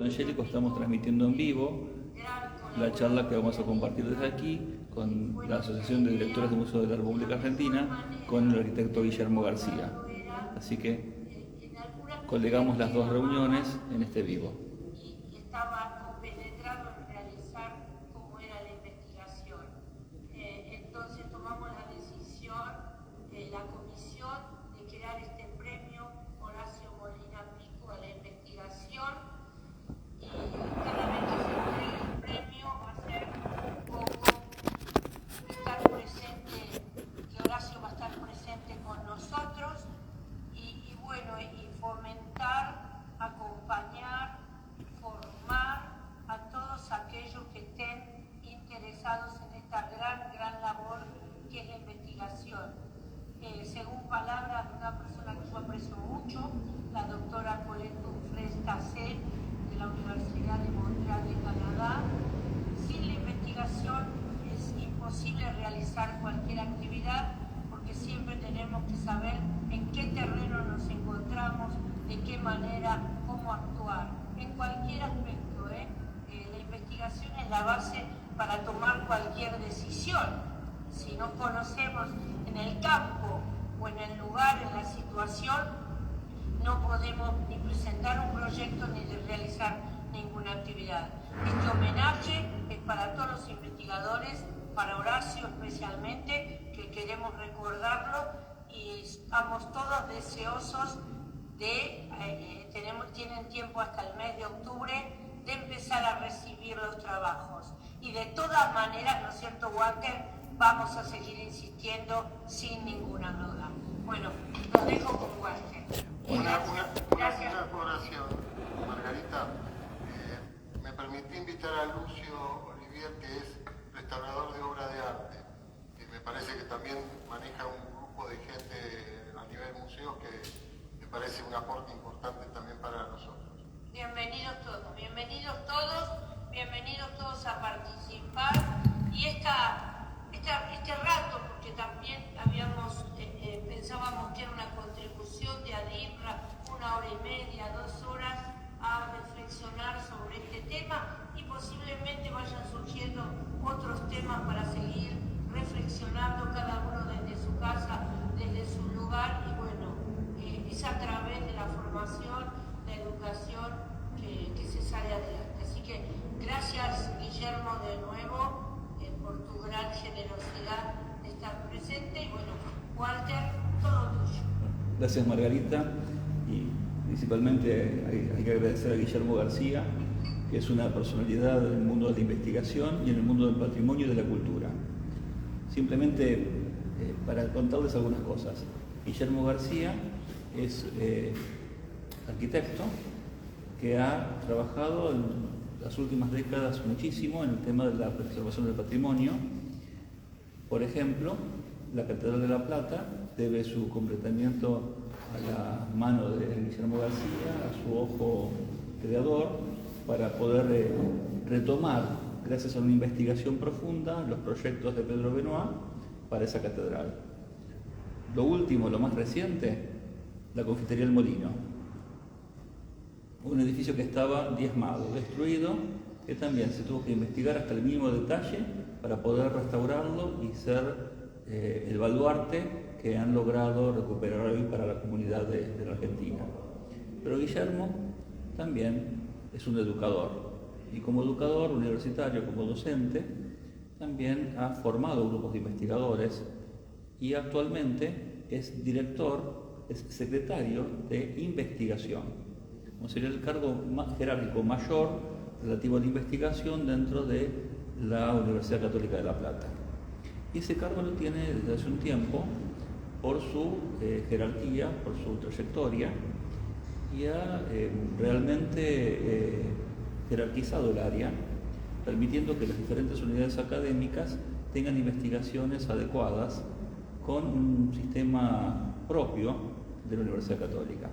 Angélico estamos transmitiendo en vivo la charla que vamos a compartir desde aquí con la Asociación de Directores de Museos de la República Argentina con el arquitecto Guillermo García. Así que colegamos las dos reuniones en este vivo. Y estaba compenetrado en realizar cómo era la investigación. Entonces tomamos la decisión, la comisión, de crear este premio Horacio Molina Pico a la investigación. Y cada vez que se entregue el premio va a ser un poco estar presente, que Horacio va a estar presente con nosotros y bueno, y fomentar, acompañar, formar a todos aquellos que estén interesados en esta gran labor que es la investigación. Según palabras de una persona que yo aprecio mucho, la doctora Colette Dufresne-Tassé, de la Universidad de Montreal de Canadá, sin la investigación es imposible realizar cualquier actividad, porque siempre tenemos que saber en qué terreno nos encontramos, de qué manera, cómo actuar, en cualquier aspecto. La investigación es la base para tomar cualquier decisión. Si no conocemos en el campo o en el lugar, en la situación, no podemos ni presentar un proyecto ni realizar ninguna actividad. Este homenaje es para todos los investigadores, para Horacio especialmente, que queremos recordarlo y estamos todos deseosos de, tienen tiempo hasta el mes de octubre de empezar a recibir los trabajos. Y de todas maneras, ¿no es cierto, Walter? Vamos a seguir insistiendo sin ninguna duda. Bueno, los dejo con Walter. Una oración, Margarita. Me permití invitar a Lucio Olivier, que es restaurador de obra de arte, que me parece que también maneja un grupo de gente a nivel museo que me parece un aporte importante también para nosotros. Bienvenidos todos, bienvenidos todos a participar. Y este rato, porque también pensábamos que era una contribución de ADIMRA, 1 hora y media, 2 horas, a reflexionar sobre este tema y posiblemente vayan surgiendo otros temas para seguir reflexionando cada uno desde su casa, desde su lugar, y bueno, es a través de la formación, la educación que se sale adelante. Así que gracias, Guillermo, de nuevo por tu gran generosidad de estar presente, y bueno, Walter, todo tuyo. Gracias, Margarita, y principalmente hay que agradecer a Guillermo García, que es una personalidad en el mundo de la investigación y en el mundo del patrimonio y de la cultura. Simplemente para contarles algunas cosas. Guillermo García es arquitecto que ha trabajado en las últimas décadas muchísimo en el tema de la preservación del patrimonio. Por ejemplo, la Catedral de La Plata debe su completamiento a la mano de Guillermo García, a su ojo creador, para poder retomar, gracias a una investigación profunda, los proyectos de Pedro Benoit para esa catedral. Lo último, lo más reciente, la Confitería El Molino. Un edificio que estaba diezmado, destruido, que también se tuvo que investigar hasta el mínimo detalle para poder restaurarlo y ser el baluarte que han logrado recuperar hoy para la comunidad de la Argentina. Pero Guillermo también es un educador, y como educador universitario, como docente, también ha formado grupos de investigadores y actualmente es director, es secretario de investigación, como sería el cargo más jerárquico mayor relativo a la investigación dentro de la Universidad Católica de La Plata. Y ese cargo lo tiene desde hace un tiempo por su jerarquía, por su trayectoria, y ha realmente jerarquizado el área, permitiendo que las diferentes unidades académicas tengan investigaciones adecuadas con un sistema propio de la Universidad Católica.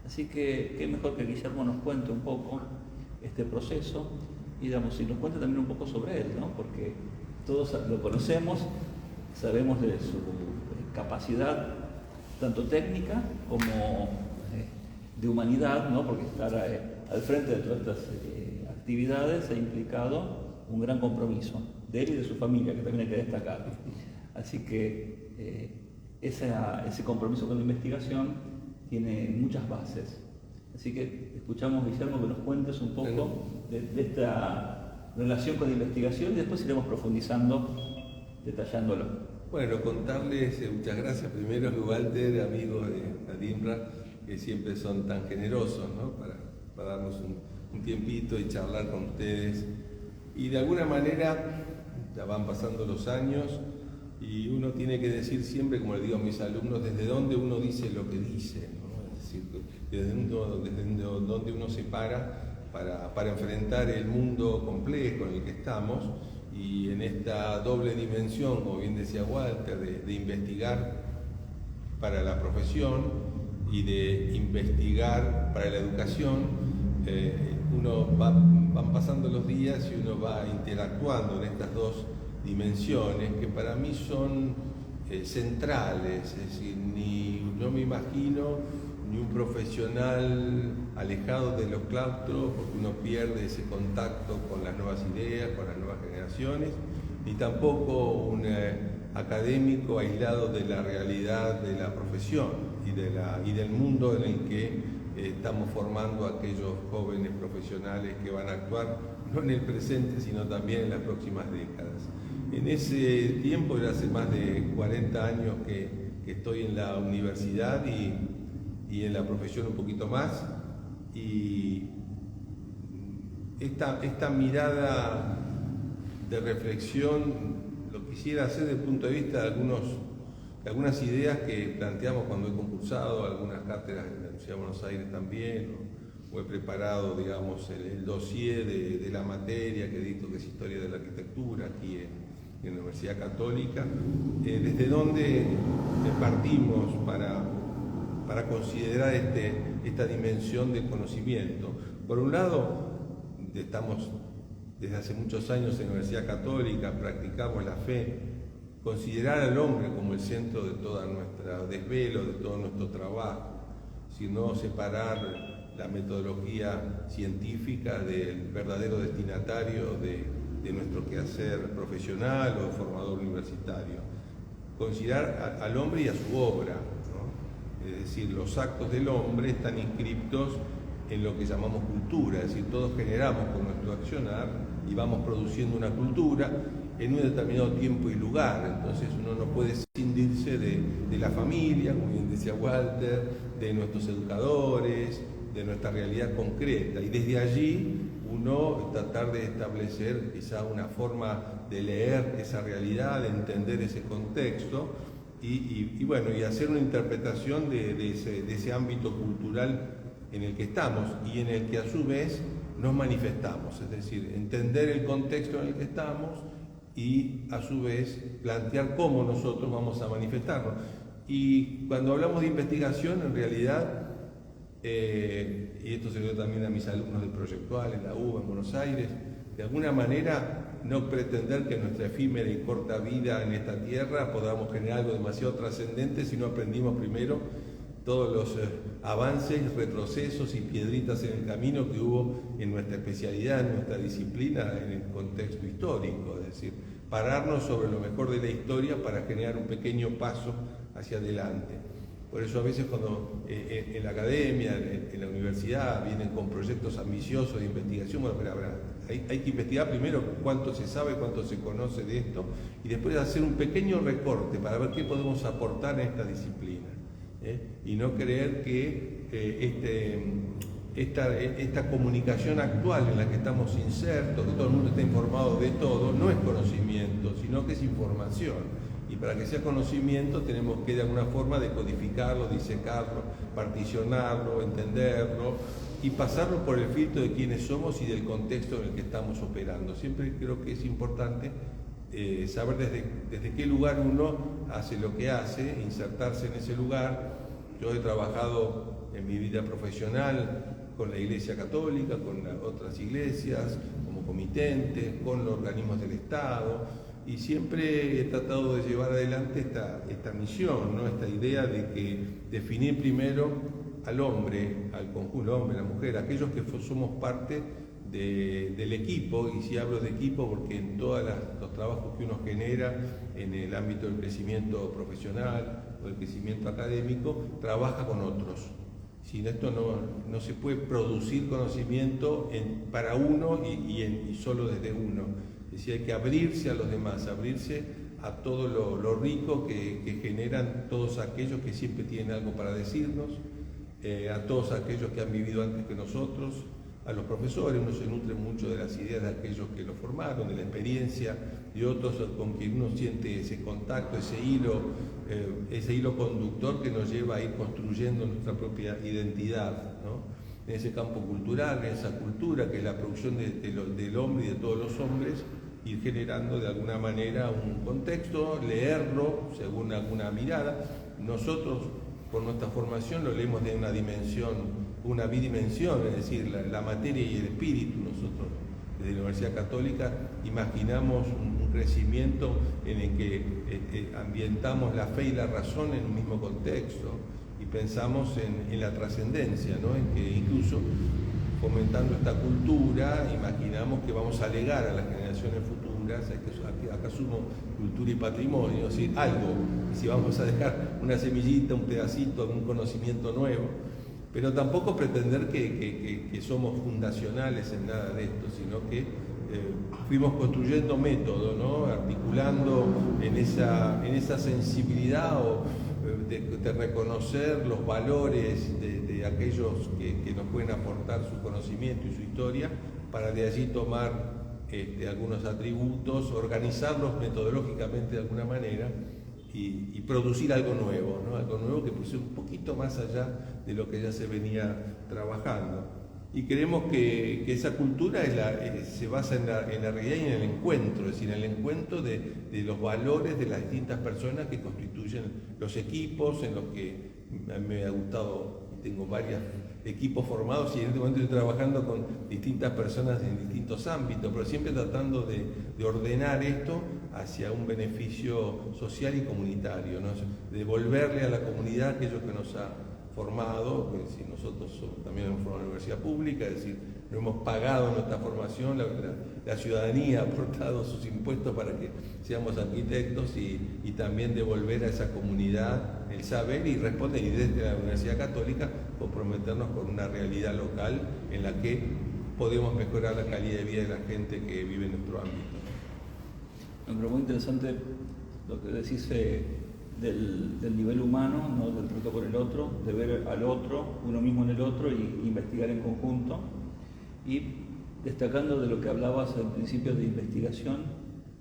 Así que qué mejor que Guillermo nos cuente un poco este proceso y y nos cuente también un poco sobre él, ¿no? Porque todos lo conocemos, sabemos de su capacidad tanto técnica como de humanidad, ¿no? Porque estar al frente de todas estas actividades ha implicado un gran compromiso de él y de su familia, que también hay que destacar. Así que ese compromiso con la investigación tiene muchas bases. Así que escuchamos, Guillermo, que nos cuentes un poco de esta relación con la investigación y después iremos profundizando, detallándolo. Bueno, contarles, muchas gracias primero, Walter, amigos de ADINRA, que siempre son tan generosos, ¿no? para darnos un tiempito y charlar con ustedes. Y de alguna manera ya van pasando los años y uno tiene que decir siempre, como le digo a mis alumnos, desde dónde uno dice lo que dice, ¿no? Es decir, desde dónde uno se para enfrentar el mundo complejo en el que estamos, y en esta doble dimensión, como bien decía Walter, de investigar para la profesión y de investigar para la educación. Van pasando los días y uno va interactuando en estas dos dimensiones que para mí son centrales. Es decir, no me imagino ni un profesional alejado de los claustros, porque uno pierde ese contacto con las nuevas ideas, con las nuevas generaciones, ni tampoco un académico aislado de la realidad de la profesión y del mundo en el que estamos formando a aquellos jóvenes profesionales que van a actuar no en el presente, sino también en las próximas décadas. En ese tiempo, ya hace más de 40 años que estoy en la universidad y en la profesión un poquito más, y esta mirada de reflexión lo quisiera hacer desde el punto de vista de algunas ideas que planteamos cuando he concursado, algunas cátedras en la Universidad de Buenos Aires también, o he preparado, digamos, el dossier de la materia que dicto, que es Historia de la Arquitectura, aquí en la Universidad Católica, desde donde partimos para considerar esta dimensión del conocimiento. Por un lado, estamos desde hace muchos años en la Universidad Católica, practicamos la fe, considerar al hombre como el centro de toda nuestra desvelo, de todo nuestro trabajo, sino separar la metodología científica del verdadero destinatario de nuestro quehacer profesional o formador universitario. Considerar al hombre y a su obra, ¿no? Es decir, los actos del hombre están inscriptos en lo que llamamos cultura, es decir, todos generamos con nuestro accionar y vamos produciendo una cultura en un determinado tiempo y lugar. Entonces uno no puede escindirse de la familia, como bien decía Walter, de nuestros educadores, de nuestra realidad concreta, y desde allí uno tratar de establecer quizá una forma de leer esa realidad, de entender ese contexto y hacer una interpretación de ese ámbito cultural en el que estamos y en el que a su vez nos manifestamos, es decir, entender el contexto en el que estamos y a su vez plantear cómo nosotros vamos a manifestarnos. Y cuando hablamos de investigación, en realidad, y esto se dio también a mis alumnos del Proyectual en la UBA en Buenos Aires, de alguna manera no pretender que en nuestra efímera y corta vida en esta tierra podamos generar algo demasiado trascendente si no aprendimos primero todos los avances, retrocesos y piedritas en el camino que hubo en nuestra especialidad, en nuestra disciplina, en el contexto histórico, es decir, pararnos sobre lo mejor de la historia para generar un pequeño paso hacia adelante. Por eso a veces cuando en la academia, en la universidad, vienen con proyectos ambiciosos de investigación, bueno, pero hay que investigar primero cuánto se sabe, cuánto se conoce de esto, y después hacer un pequeño recorte para ver qué podemos aportar a esta disciplina. Y no creer que esta comunicación actual en la que estamos insertos, que todo el mundo está informado de todo, no es conocimiento, sino que es información. Y para que sea conocimiento tenemos que de alguna forma decodificarlo, disecarlo, particionarlo, entenderlo y pasarlo por el filtro de quiénes somos y del contexto en el que estamos operando. Siempre creo que es importante saber desde qué lugar uno hace lo que hace, insertarse en ese lugar. Yo he trabajado en mi vida profesional con la Iglesia Católica, con otras iglesias, como comitente, con los organismos del Estado, y siempre he tratado de llevar adelante esta misión, ¿no? Esta idea de que definir primero al hombre, al conjunto, al hombre, a la mujer, aquellos que somos parte del equipo, y si hablo de equipo porque en todos los trabajos que uno genera en el ámbito del crecimiento profesional o del crecimiento académico, trabaja con otros. Sin esto no se puede producir conocimiento para uno y solo desde uno. Es decir, hay que abrirse a los demás, abrirse a todo lo rico que generan todos aquellos que siempre tienen algo para decirnos, a todos aquellos que han vivido antes que nosotros, a los profesores. Uno se nutre mucho de las ideas de aquellos que lo formaron, de la experiencia de otros con quien uno siente ese contacto, ese hilo conductor que nos lleva a ir construyendo nuestra propia identidad, ¿no? En ese campo cultural, en esa cultura que es la producción del hombre y de todos los hombres, ir generando de alguna manera un contexto, leerlo según alguna mirada. Nosotros, por nuestra formación, lo leemos de una dimensión, una bidimensión, es decir, la materia y el espíritu. Nosotros, desde la Universidad Católica, imaginamos un crecimiento en el que ambientamos la fe y la razón en un mismo contexto y pensamos en la trascendencia, ¿no? En que incluso fomentando esta cultura, imaginamos que vamos a legar a las generaciones futuras, acá sumo cultura y patrimonio, es decir, algo, si vamos a dejar una semillita, un pedacito, un conocimiento nuevo, pero tampoco pretender que somos fundacionales en nada de esto, sino que fuimos construyendo método, ¿no? Articulando en esa sensibilidad de reconocer los valores de aquellos que nos pueden aportar su conocimiento y su historia, para de allí tomar algunos atributos, organizarlos metodológicamente de alguna manera y producir algo nuevo, ¿no? Algo nuevo que puede ser un poquito más allá de lo que ya se venía trabajando. Y creemos que esa cultura se basa en la realidad y en el encuentro, es decir, en el encuentro de los valores de las distintas personas que constituyen los equipos en los que me ha gustado. Tengo varios equipos formados y en este momento estoy trabajando con distintas personas en distintos ámbitos, pero siempre tratando de ordenar esto hacia un beneficio social y comunitario, ¿no? Devolverle a la comunidad aquello que nos ha formado. Es decir, nosotros también hemos formado en la universidad pública, es decir, no hemos pagado nuestra formación, la ciudadanía ha aportado sus impuestos para que seamos arquitectos y también devolver a esa comunidad el saber y responder, y desde la Universidad Católica comprometernos con una realidad local en la que podemos mejorar la calidad de vida de la gente que vive en nuestro ámbito. Pero muy interesante lo que decís del nivel humano, ¿no? Del trato con el otro, de ver al otro, uno mismo en el otro y investigar en conjunto. Y destacando de lo que hablabas al principio de investigación,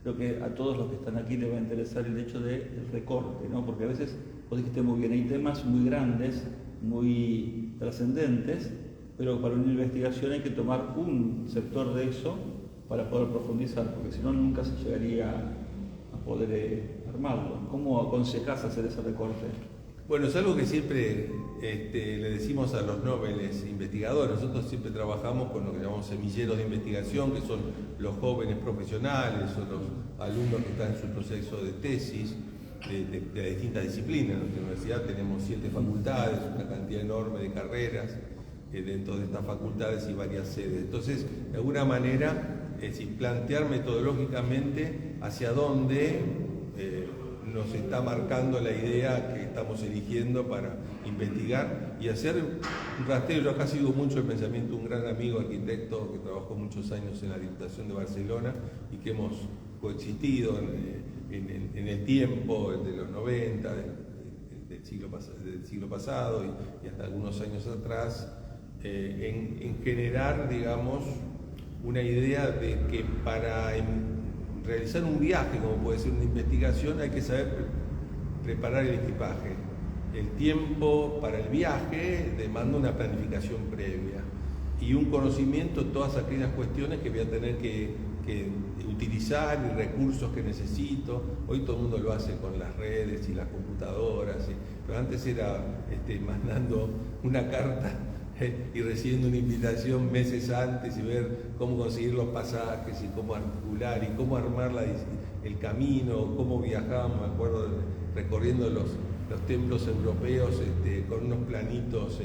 creo que a todos los que están aquí les va a interesar el hecho del recorte, ¿no? Porque a veces, vos dijiste muy bien, hay temas muy grandes, muy trascendentes, pero para una investigación hay que tomar un sector de eso para poder profundizar, porque si no nunca se llegaría a poder armarlo. ¿Cómo aconsejás hacer ese recorte? Bueno, es algo que siempre le decimos a los nobles investigadores. Nosotros siempre trabajamos con lo que llamamos semilleros de investigación, que son los jóvenes profesionales o los alumnos que están en su proceso de tesis de distintas disciplinas. En nuestra universidad tenemos 7 facultades, una cantidad enorme de carreras dentro de estas facultades y varias sedes. Entonces, de alguna manera, es decir, plantear metodológicamente hacia dónde nos está marcando la idea que estamos eligiendo para investigar y hacer un rastreo. Yo acá sigo mucho el pensamiento de un gran amigo arquitecto que trabajó muchos años en la Diputación de Barcelona y que hemos coexistido en el tiempo de los 90, del siglo pasado y hasta algunos años atrás, en generar, digamos, una idea de que para realizar un viaje, como puede ser una investigación, hay que saber preparar el equipaje. El tiempo para el viaje demanda una planificación previa y un conocimiento de todas aquellas cuestiones que voy a tener que utilizar y recursos que necesito. Hoy todo el mundo lo hace con las redes y las computadoras, pero antes era mandando una carta y recibiendo una invitación meses antes y ver cómo conseguir los pasajes y cómo articular y cómo armar el camino, cómo viajábamos. Me acuerdo recorriendo los templos europeos con unos planitos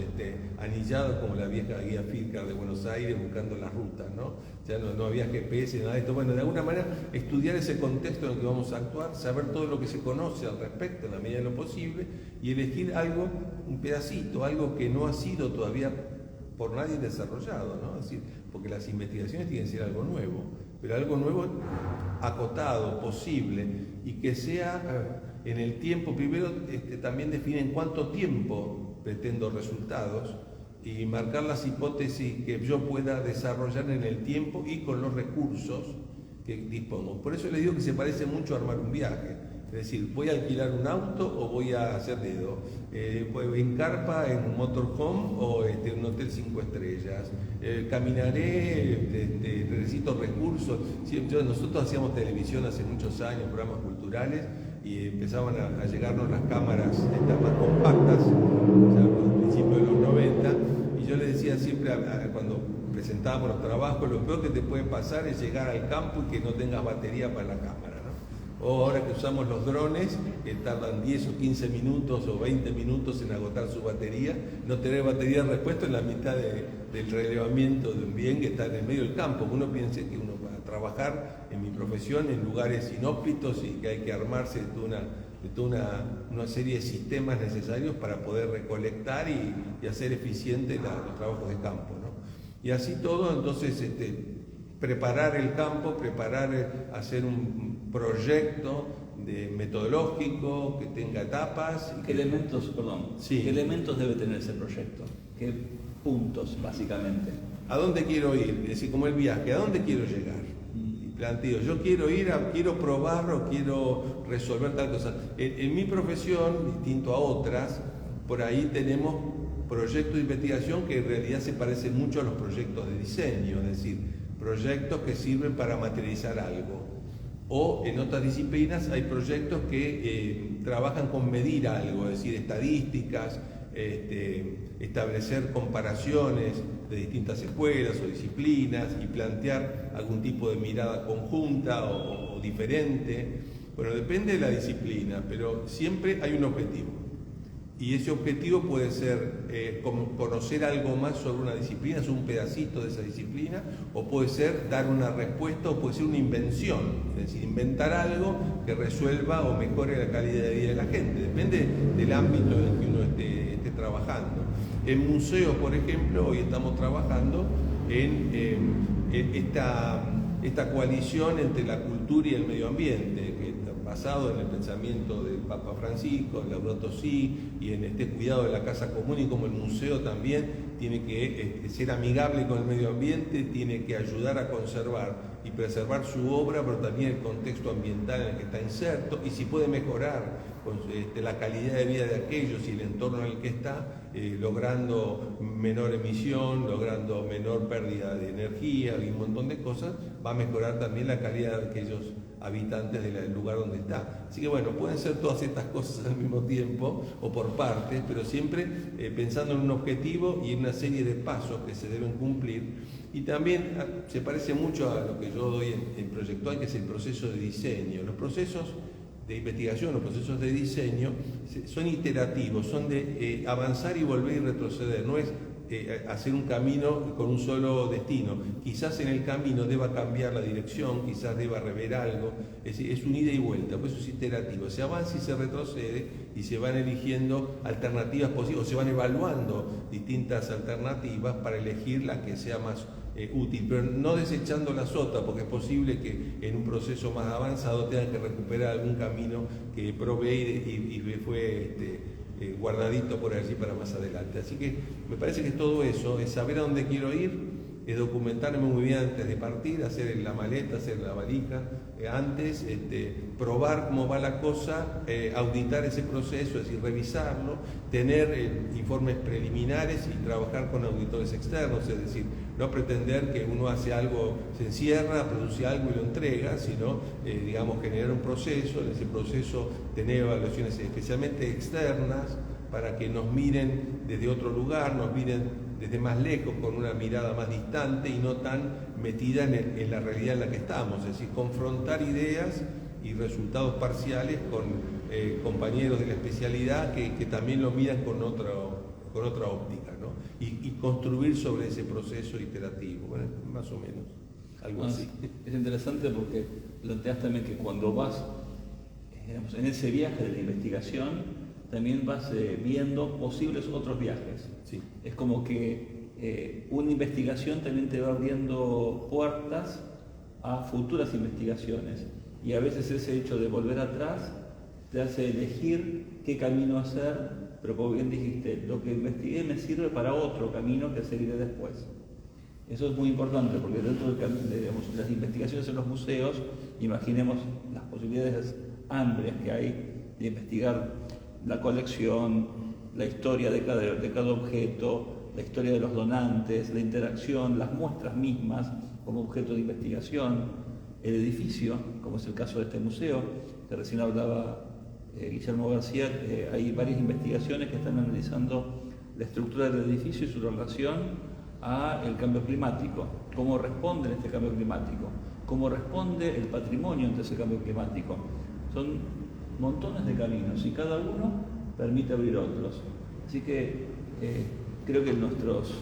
anillados como la vieja guía Filcar de Buenos Aires buscando las rutas, ¿no? Ya no había GPS, nada de esto. Bueno, de alguna manera estudiar ese contexto en el que vamos a actuar, saber todo lo que se conoce al respecto en la medida de lo posible y elegir algo, un pedacito, algo que no ha sido todavía por nadie desarrollado, ¿no? Es decir, porque las investigaciones tienen que ser algo nuevo, pero algo nuevo acotado, posible, y que sea en el tiempo. Primero también define en cuánto tiempo pretendo resultados y marcar las hipótesis que yo pueda desarrollar en el tiempo y con los recursos que dispongo. Por eso le digo que se parece mucho a armar un viaje. Es decir, ¿voy a alquilar un auto o voy a hacer dedo? ¿En carpa, en un motorhome o en un hotel 5 estrellas? ¿Caminaré? ¿Necesito recursos? Nosotros hacíamos televisión hace muchos años, programas culturales, y empezaban a llegarnos las cámaras estas más compactas, ya a principios de los 90, y yo le decía siempre cuando presentábamos los trabajos, lo peor que te puede pasar es llegar al campo y que no tengas batería para la cámara, ¿no? O ahora que usamos los drones, que tardan 10 o 15 minutos o 20 minutos en agotar su batería, no tener batería de repuesto en la mitad del relevamiento de un bien que está en el medio del campo. Uno piensa que uno va a trabajar en mi profesión en lugares inhóspitos y que hay que armarse de toda una serie de sistemas necesarios para poder recolectar y hacer eficientes los trabajos de campo, ¿no? Y así todo, entonces, preparar el campo, hacer un proyecto metodológico que tenga etapas. ¿Qué elementos debe tener ese proyecto? ¿Qué puntos, básicamente? ¿A dónde quiero ir? Es decir, como el viaje, ¿a dónde quiero llegar? Y planteo, yo quiero probar o quiero resolver tal cosa. En mi profesión, distinto a otras, por ahí tenemos proyectos de investigación que en realidad se parecen mucho a los proyectos de diseño, es decir, proyectos que sirven para materializar algo. O en otras disciplinas hay proyectos que trabajan con medir algo, es decir, estadísticas, establecer comparaciones de distintas escuelas o disciplinas y plantear algún tipo de mirada conjunta o diferente. Bueno, depende de la disciplina, pero siempre hay un objetivo. Y ese objetivo puede ser conocer algo más sobre una disciplina, es un pedacito de esa disciplina, o puede ser dar una respuesta, o puede ser una invención, es decir, inventar algo que resuelva o mejore la calidad de vida de la gente. Depende del ámbito en el que uno esté trabajando. En museos, por ejemplo, hoy estamos trabajando en esta coalición entre la cultura y el medio ambiente, que está basado en el pensamiento del Papa Francisco, en Laudato Si, y en este cuidado de la casa común, y como el museo también tiene que ser amigable con el medio ambiente, tiene que ayudar a conservar y preservar su obra, pero también el contexto ambiental en el que está inserto, y si puede mejorar la calidad de vida de aquellos y el entorno en el que está, logrando menor emisión, logrando menor pérdida de energía y un montón de cosas, va a mejorar también la calidad de aquellos habitantes del lugar donde está. Así que bueno, pueden ser todas estas cosas al mismo tiempo o por partes, pero siempre pensando en un objetivo y en una serie de pasos que se deben cumplir. Y también se parece mucho a lo que yo doy en Proyectual, que es el proceso de diseño. Los procesos de investigación, los procesos de diseño son iterativos, son de avanzar y volver y retroceder, no es hacer un camino con un solo destino. Quizás en el camino deba cambiar la dirección, quizás deba rever algo, es un ida y vuelta, por eso es iterativo, se avanza y se retrocede y se van eligiendo alternativas posibles, o se van evaluando distintas alternativas para elegir la que sea más útil, pero no desechando las otras, porque es posible que en un proceso más avanzado tengan que recuperar algún camino que probé y fue guardadito por allí para más adelante. Así que me parece que todo eso es saber a dónde quiero ir, es documentarme muy bien antes de partir, hacer la maleta, hacer la valija, antes, probar cómo va la cosa, auditar ese proceso, es decir, revisarlo, tener informes preliminares y trabajar con auditores externos, es decir, no pretender que uno hace algo, se encierra, produce algo y lo entrega, sino, digamos, generar un proceso, en ese proceso tener evaluaciones especialmente externas para que nos miren desde otro lugar, nos miren desde más lejos, con una mirada más distante y no tan metida en la realidad en la que estamos, es decir, confrontar ideas y resultados parciales con compañeros de la especialidad que también lo miran con otra óptica, ¿no? Y construir sobre ese proceso iterativo, bueno, más o menos, algo así. Es interesante porque planteas también que cuando vas, digamos, en ese viaje de la investigación, también vas viendo posibles otros viajes. Sí. Es como que una investigación también te va abriendo puertas a futuras investigaciones, y a veces ese hecho de volver atrás te hace elegir qué camino hacer, pero como bien dijiste, lo que investigué me sirve para otro camino que seguiré después. Eso es muy importante porque dentro de digamos, las investigaciones en los museos, imaginemos las posibilidades amplias que hay de investigar la colección, la historia de cada objeto, la historia de los donantes, la interacción, las muestras mismas como objeto de investigación, el edificio, como es el caso de este museo, que recién hablaba Guillermo García. Hay varias investigaciones que están analizando la estructura del edificio y su relación al cambio climático, cómo responde este cambio climático, cómo responde el patrimonio ante ese cambio climático. Son montones de caminos y cada uno permite abrir otros. Así que creo que nuestros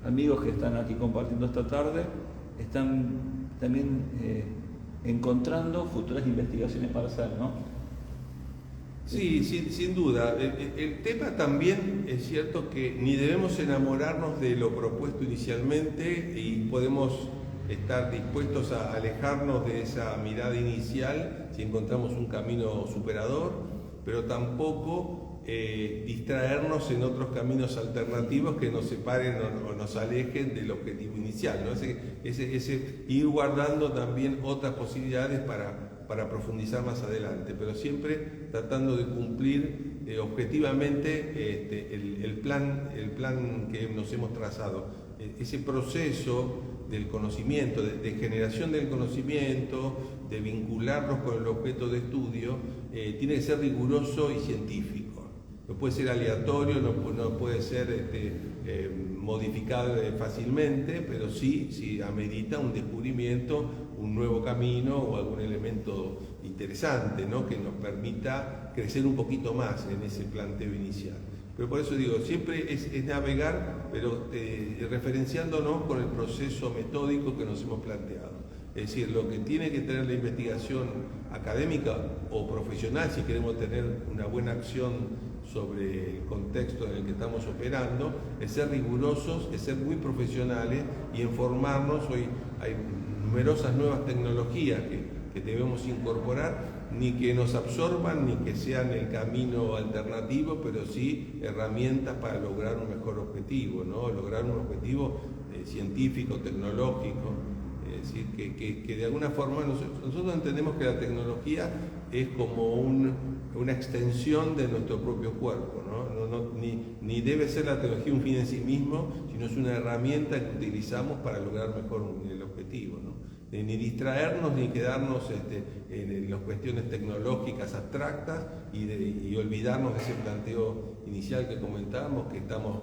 amigos que están aquí compartiendo esta tarde están también encontrando futuras investigaciones para hacer, ¿no? Sí, sin duda. El tema también es cierto que ni debemos enamorarnos de lo propuesto inicialmente y podemos estar dispuestos a alejarnos de esa mirada inicial si encontramos un camino superador, pero tampoco distraernos en otros caminos alternativos que nos separen o nos alejen del objetivo inicial, ¿no? Ese ir guardando también otras posibilidades para profundizar más adelante, pero siempre tratando de cumplir objetivamente el plan que nos hemos trazado. Ese proceso del conocimiento, de generación del conocimiento, de vincularnos con el objeto de estudio, tiene que ser riguroso y científico. No puede ser aleatorio, no puede ser modificado fácilmente, pero sí amerita un descubrimiento, un nuevo camino o algún elemento interesante, ¿no? Que nos permita crecer un poquito más en ese planteo inicial. Pero por eso digo, siempre es navegar, pero referenciándonos con el proceso metódico que nos hemos planteado. Es decir, lo que tiene que tener la investigación académica o profesional, si queremos tener una buena acción sobre el contexto en el que estamos operando, es ser rigurosos, es ser muy profesionales y en formarnos. Hoy hay numerosas nuevas tecnologías que debemos incorporar, ni que nos absorban, ni que sean el camino alternativo, pero sí herramientas para lograr un mejor objetivo, ¿no? Lograr un objetivo científico, tecnológico. Es decir, que de alguna forma nosotros entendemos que la tecnología es como una extensión de nuestro propio cuerpo, ¿no? Ni debe ser la tecnología un fin en sí mismo, sino es una herramienta que utilizamos para lograr mejor el objetivo, ¿no? Ni distraernos ni quedarnos en las cuestiones tecnológicas abstractas y olvidarnos de ese planteo inicial que comentábamos, que estamos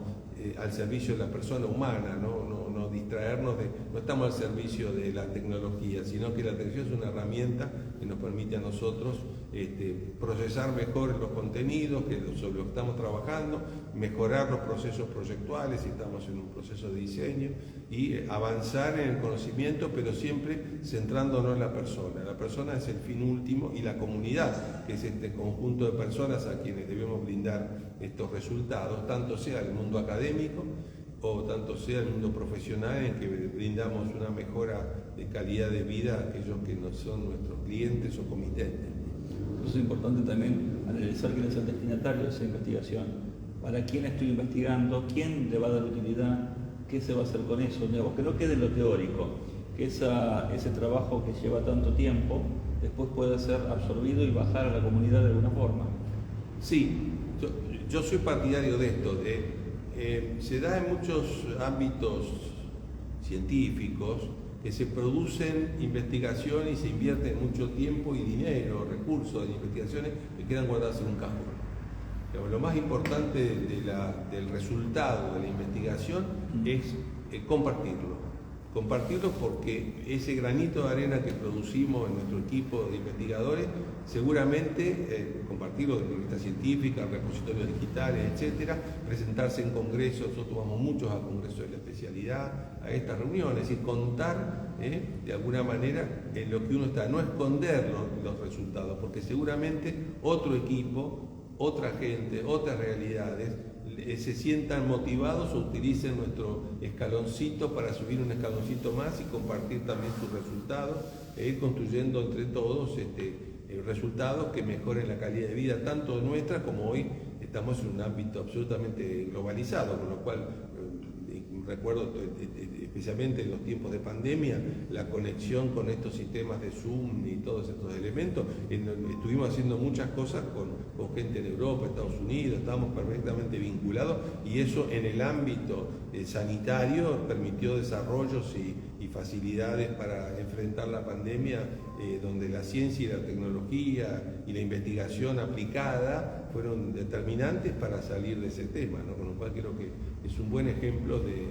al servicio de la persona humana, no distraernos no estamos al servicio de la tecnología, sino que la tecnología es una herramienta que nos permite a nosotros procesar mejor los contenidos sobre los que estamos trabajando, mejorar los procesos proyectuales si estamos en un proceso de diseño y avanzar en el conocimiento, pero siempre centrándonos en la persona. La persona es el fin último y la comunidad, que es este conjunto de personas a quienes debemos brindar estos resultados, tanto sea el mundo académico o tanto sea el mundo profesional, en que brindamos una mejora de calidad de vida a aquellos que no son nuestros clientes o comitentes. Es importante también analizar quién es el destinatario de esa investigación, para quién estoy investigando, quién le va a dar utilidad, qué se va a hacer con eso, digamos, que no quede en lo teórico, que ese trabajo que lleva tanto tiempo después pueda ser absorbido y bajar a la comunidad de alguna forma. Sí, yo soy partidario de esto. Se da en muchos ámbitos científicos que se producen investigaciones y se invierte mucho tiempo y dinero, recursos en investigaciones que quedan guardadas en un cajón. Pero lo más importante del resultado de la investigación es compartirlo compartirlos porque ese granito de arena que producimos en nuestro equipo de investigadores, seguramente compartirlo de revistas científicas, repositorios digitales, etcétera, presentarse en congresos. Nosotros vamos muchos a congresos de la especialidad, a estas reuniones, es decir, contar de alguna manera en lo que uno está, no esconder los resultados, porque seguramente otro equipo, otra gente, otras realidades se sientan motivados o utilicen nuestro escaloncito para subir un escaloncito más y compartir también sus resultados e ir construyendo entre todos resultados que mejoren la calidad de vida tanto nuestra como hoy estamos en un ámbito absolutamente globalizado, con lo cual recuerdo especialmente en los tiempos de pandemia la conexión con estos sistemas de Zoom y todos estos elementos. Estuvimos haciendo muchas cosas con gente en Europa, Estados Unidos, estábamos perfectamente vinculados y eso en el ámbito sanitario permitió desarrollos y facilidades para enfrentar la pandemia, donde la ciencia y la tecnología y la investigación aplicada fueron determinantes para salir de ese tema, ¿no? Con lo cual creo que es un buen ejemplo de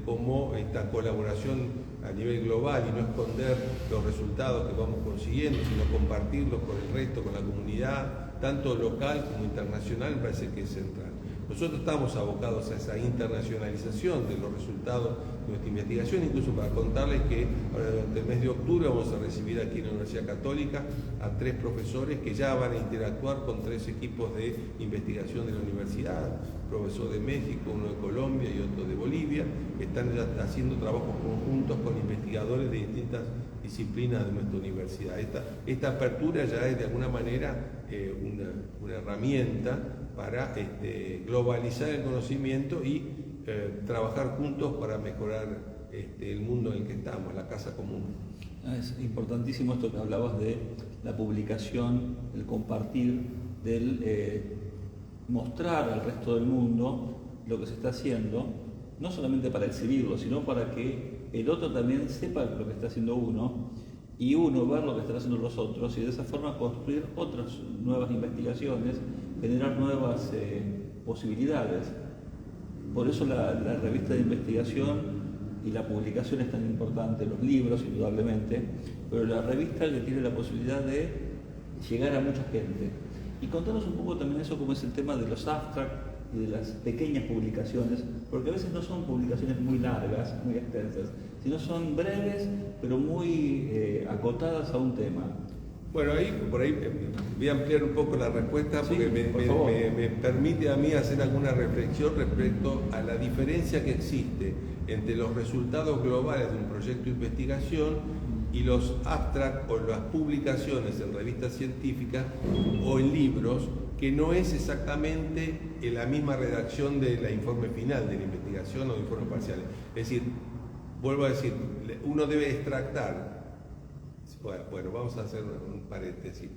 cómo esta colaboración a nivel global y no esconder los resultados que vamos consiguiendo, sino compartirlos con el resto, con la comunidad, tanto local como internacional, me parece que es central. Nosotros estamos abocados a esa internacionalización de los resultados de nuestra investigación, incluso para contarles que ahora durante el mes de octubre vamos a recibir aquí en la Universidad Católica a 3 profesores que ya van a interactuar con 3 equipos de investigación de la universidad, un profesor de México, uno de Colombia y otro de Bolivia, que están ya haciendo trabajos conjuntos con investigadores de distintas disciplinas de nuestra universidad. Esta apertura ya es de alguna manera una herramienta para globalizar el conocimiento y trabajar juntos para mejorar el mundo en el que estamos, la casa común. Es importantísimo esto que hablabas de la publicación, el compartir, del mostrar al resto del mundo lo que se está haciendo, no solamente para exhibirlo, sino para que el otro también sepa lo que está haciendo uno y uno ver lo que están haciendo los otros y de esa forma construir otras nuevas investigaciones, generar nuevas posibilidades. Por eso la revista de investigación y la publicación es tan importante, los libros indudablemente, pero la revista que tiene la posibilidad de llegar a mucha gente. Y contanos un poco también eso, como es el tema de los abstracts y de las pequeñas publicaciones, porque a veces no son publicaciones muy largas, muy extensas, sino son breves, pero muy acotadas a un tema. Bueno, por ahí voy a ampliar un poco la respuesta porque me permite a mí hacer alguna reflexión respecto a la diferencia que existe entre los resultados globales de un proyecto de investigación y los abstracts o las publicaciones en revistas científicas o en libros, que no es exactamente la misma redacción del informe final de la investigación o de informes parciales. Es decir, vuelvo a decir, uno debe extractar. Bueno, vamos a hacer un paréntesis.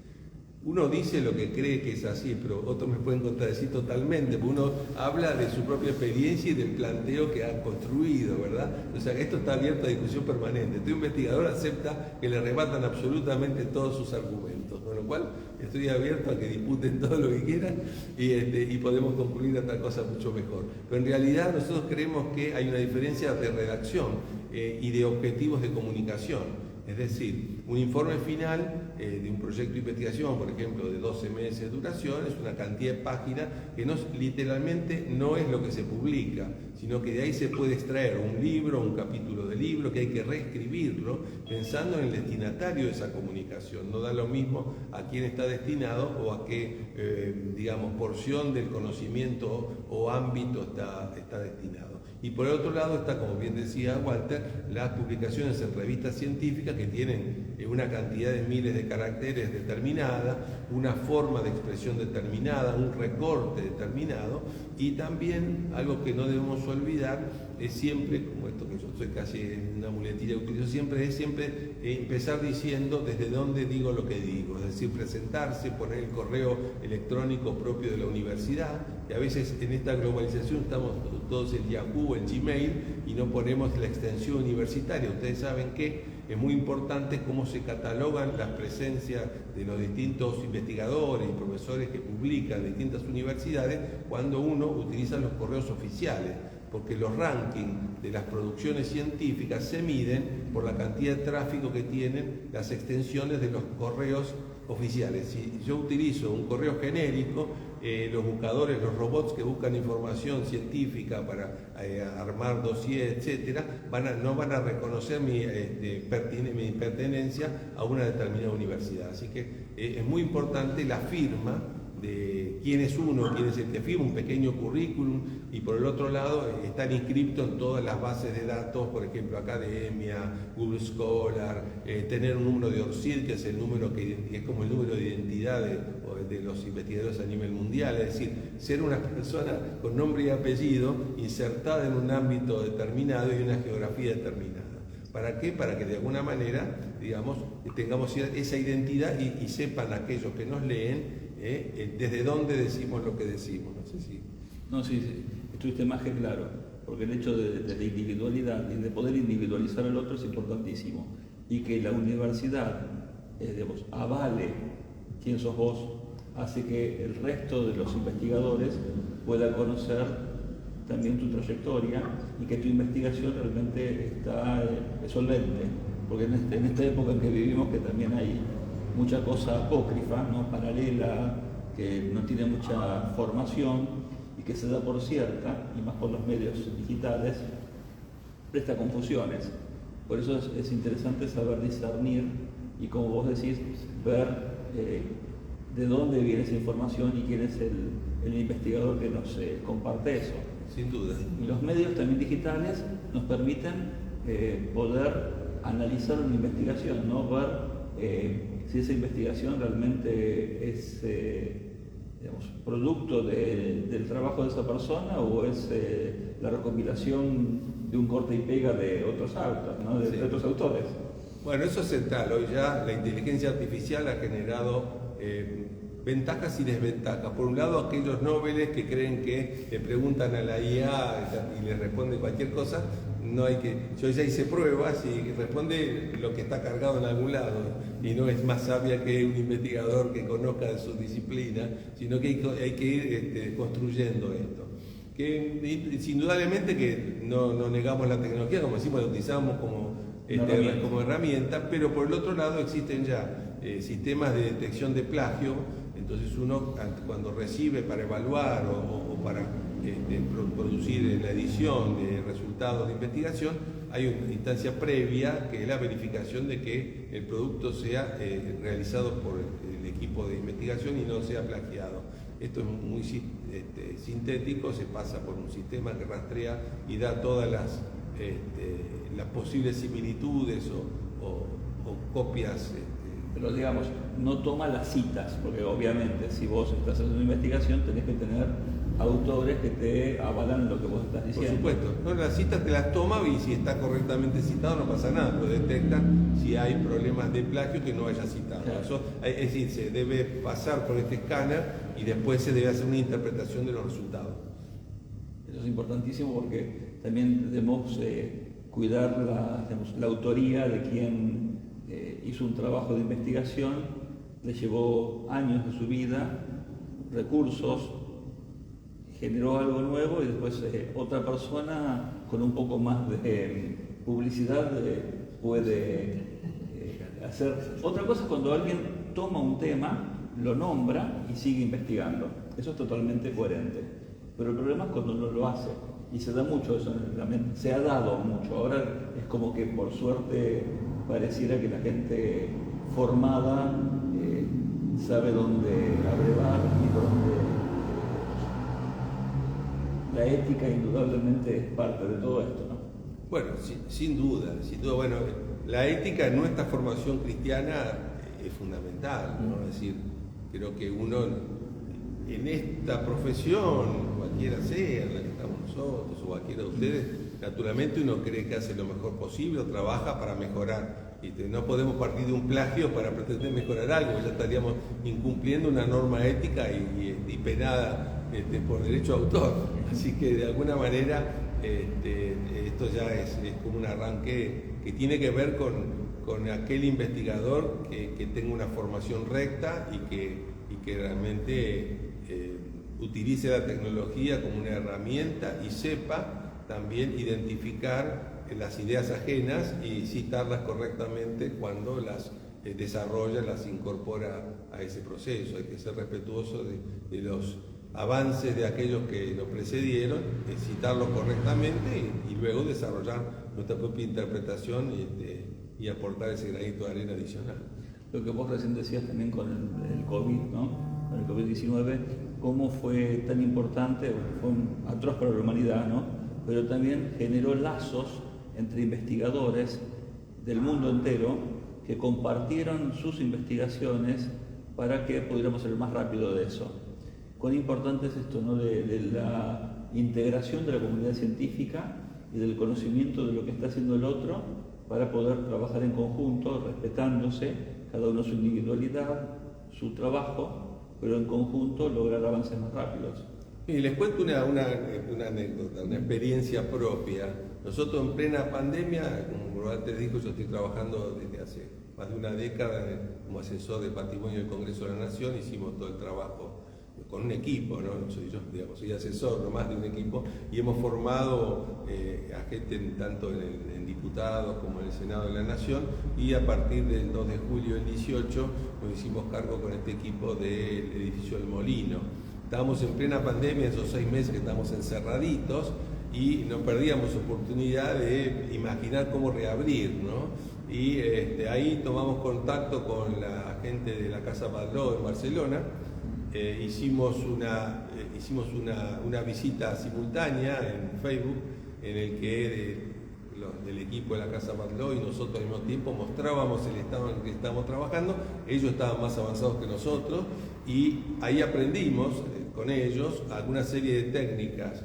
Uno dice lo que cree que es así, pero otros me pueden contradecir totalmente, porque uno habla de su propia experiencia y del planteo que ha construido, ¿verdad? O sea, esto está abierto a discusión permanente. Un investigador acepta que le rebatan absolutamente todos sus argumentos, con lo cual estoy abierto a que disputen todo lo que quieran y podemos concluir otra cosa mucho mejor. Pero en realidad nosotros creemos que hay una diferencia de redacción y de objetivos de comunicación. Es decir, un informe final de un proyecto de investigación, por ejemplo, de 12 meses de duración, es una cantidad de páginas que literalmente no es lo que se publica, sino que de ahí se puede extraer un libro, un capítulo de libro, que hay que reescribirlo pensando en el destinatario de esa comunicación. No da lo mismo a quién está destinado o a qué, porción del conocimiento o ámbito está destinado. Y por el otro lado está, como bien decía Walter, las publicaciones en revistas científicas que tienen una cantidad de miles de caracteres determinada, una forma de expresión determinada, un recorte determinado, y también algo que no debemos olvidar es siempre, como esto que yo soy casi una muletilla que utilizo siempre, es siempre empezar diciendo desde dónde digo lo que digo, es decir, presentarse, poner el correo electrónico propio de la universidad, y a veces en esta globalización estamos todos en Yahoo, en Gmail, y no ponemos la extensión universitaria. Ustedes saben que es muy importante cómo se catalogan las presencias de los distintos investigadores y profesores que publican en distintas universidades cuando uno utiliza los correos oficiales, porque los rankings de las producciones científicas se miden por la cantidad de tráfico que tienen las extensiones de los correos oficiales. Si yo utilizo un correo genérico, los buscadores, los robots que buscan información científica para armar dossier, etcétera, no van a reconocer mi pertenencia a una determinada universidad. Así que es muy importante la firma de quién es uno, quién es el que firma, un pequeño currículum, y por el otro lado estar inscripto en todas las bases de datos, por ejemplo Academia, Google Scholar, tener un número de ORCID, que es el número que es como el número de identidad de los investigadores a nivel mundial, es decir, ser una persona con nombre y apellido insertada en un ámbito determinado y una geografía determinada. ¿Para qué? Para que de alguna manera, digamos, tengamos esa identidad y sepan aquellos que nos leen desde dónde decimos lo que decimos. No sé si... No, sí, estuviste más que claro, porque el hecho de la individualidad y de poder individualizar al otro es importantísimo, y que la universidad digamos, avale quién sos vos, hace que el resto de los investigadores pueda conocer también tu trayectoria y que tu investigación realmente está solvente, porque en esta época en que vivimos, que también hay mucha cosa apócrifa, ¿no? Paralela, que no tiene mucha formación y que se da por cierta, y más por los medios digitales, presta confusiones. Por eso es interesante saber discernir y, como vos decís, ver de dónde viene esa información y quién es el investigador que nos comparte eso. Sin duda. Y los medios también digitales nos permiten poder analizar una investigación, ¿no? Ver si esa investigación realmente es digamos, producto del trabajo de esa persona o es la recopilación de un corte y pega de otros autores, ¿no? de otros autores. Bueno, eso es central. Hoy ya la inteligencia artificial ha generado ventajas y desventajas. Por un lado, aquellos nobles que creen que le preguntan a la IA y le responde cualquier cosa, no hay que... Yo ya hice pruebas y responde lo que está cargado en algún lado, y no es más sabia que un investigador que conozca de su disciplina, sino que hay que ir construyendo esto. Que indudablemente que no negamos la tecnología, como decimos, la utilizamos como herramienta, pero por el otro lado existen ya sistemas de detección de plagio. Entonces uno, cuando recibe para evaluar o para producir la edición de resultados de investigación, hay una instancia previa que es la verificación de que el producto sea realizado por el equipo de investigación y no sea plagiado. Esto es muy sintético, se pasa por un sistema que rastrea y da todas las posibles similitudes o copias. Pero digamos, no toma las citas, porque obviamente si vos estás haciendo una investigación tenés que tener autores que te avalan lo que vos estás diciendo. Por supuesto, no, las citas te las toma y si está correctamente citado no pasa nada, pero detectan si hay problemas de plagio que no haya citado. Claro. Eso, es decir, se debe pasar por este escáner y después se debe hacer una interpretación de los resultados. Eso es importantísimo porque también debemos cuidar la autoría de quien hizo un trabajo de investigación, le llevó años de su vida, recursos, generó algo nuevo y después otra persona con un poco más de publicidad puede hacer. Otra cosa es cuando alguien toma un tema, lo nombra y sigue investigando. Eso es totalmente coherente. Pero el problema es cuando no lo hace. Y se da mucho eso, se ha dado mucho. Ahora es como que por suerte pareciera que la gente formada sabe dónde abrevar y dónde... La ética indudablemente es parte de todo esto, ¿no? Bueno, sin duda. Bueno, la ética en nuestra formación cristiana es fundamental, ¿no? Es decir, creo que uno en esta profesión, cualquiera sea, en la que estamos nosotros o cualquiera de ustedes, naturalmente uno cree que hace lo mejor posible o trabaja para mejorar. No podemos partir de un plagio para pretender mejorar algo, ya estaríamos incumpliendo una norma ética y penada por derecho de autor. Así que de alguna manera esto ya es como un arranque que tiene que ver con aquel investigador que tenga una formación recta y que realmente utilice la tecnología como una herramienta y sepa también identificar las ideas ajenas y citarlas correctamente cuando las desarrolla, las incorpora a ese proceso. Hay que ser respetuoso de los avances de aquellos que nos precedieron, citarlos correctamente y luego desarrollar nuestra propia interpretación y aportar ese granito de arena adicional. Lo que vos recién decías también con el COVID, ¿no? Con el COVID-19, cómo fue tan importante, fue atroz para la humanidad, ¿no? Pero también generó lazos entre investigadores del mundo entero que compartieron sus investigaciones para que pudiéramos ser más rápido de eso. Cuán importante es esto, ¿no? de la integración de la comunidad científica y del conocimiento de lo que está haciendo el otro para poder trabajar en conjunto, respetándose, cada uno su individualidad, su trabajo, pero en conjunto lograr avances más rápidos. Y les cuento una anécdota, una experiencia propia. Nosotros en plena pandemia, como antes dijo, yo estoy trabajando desde hace más de una década como asesor de patrimonio del Congreso de la Nación. Hicimos todo el trabajo con un equipo, ¿no? Soy asesor nomás de un equipo, y hemos formado a gente tanto en diputados como en el Senado de la Nación, y a partir del 2 de julio del 18 nos hicimos cargo con este equipo del edificio del Molino. Estábamos en plena pandemia, esos 6 meses que estábamos encerraditos, y no perdíamos oportunidad de imaginar cómo reabrir, ¿no? Y ahí tomamos contacto con la gente de la Casa Padró en Barcelona. Hicimos una visita simultánea en Facebook en el que del equipo de la Casa Padró y nosotros al mismo tiempo mostrábamos el estado en el que estábamos trabajando. Ellos estaban más avanzados que nosotros y ahí aprendimos con ellos alguna serie de técnicas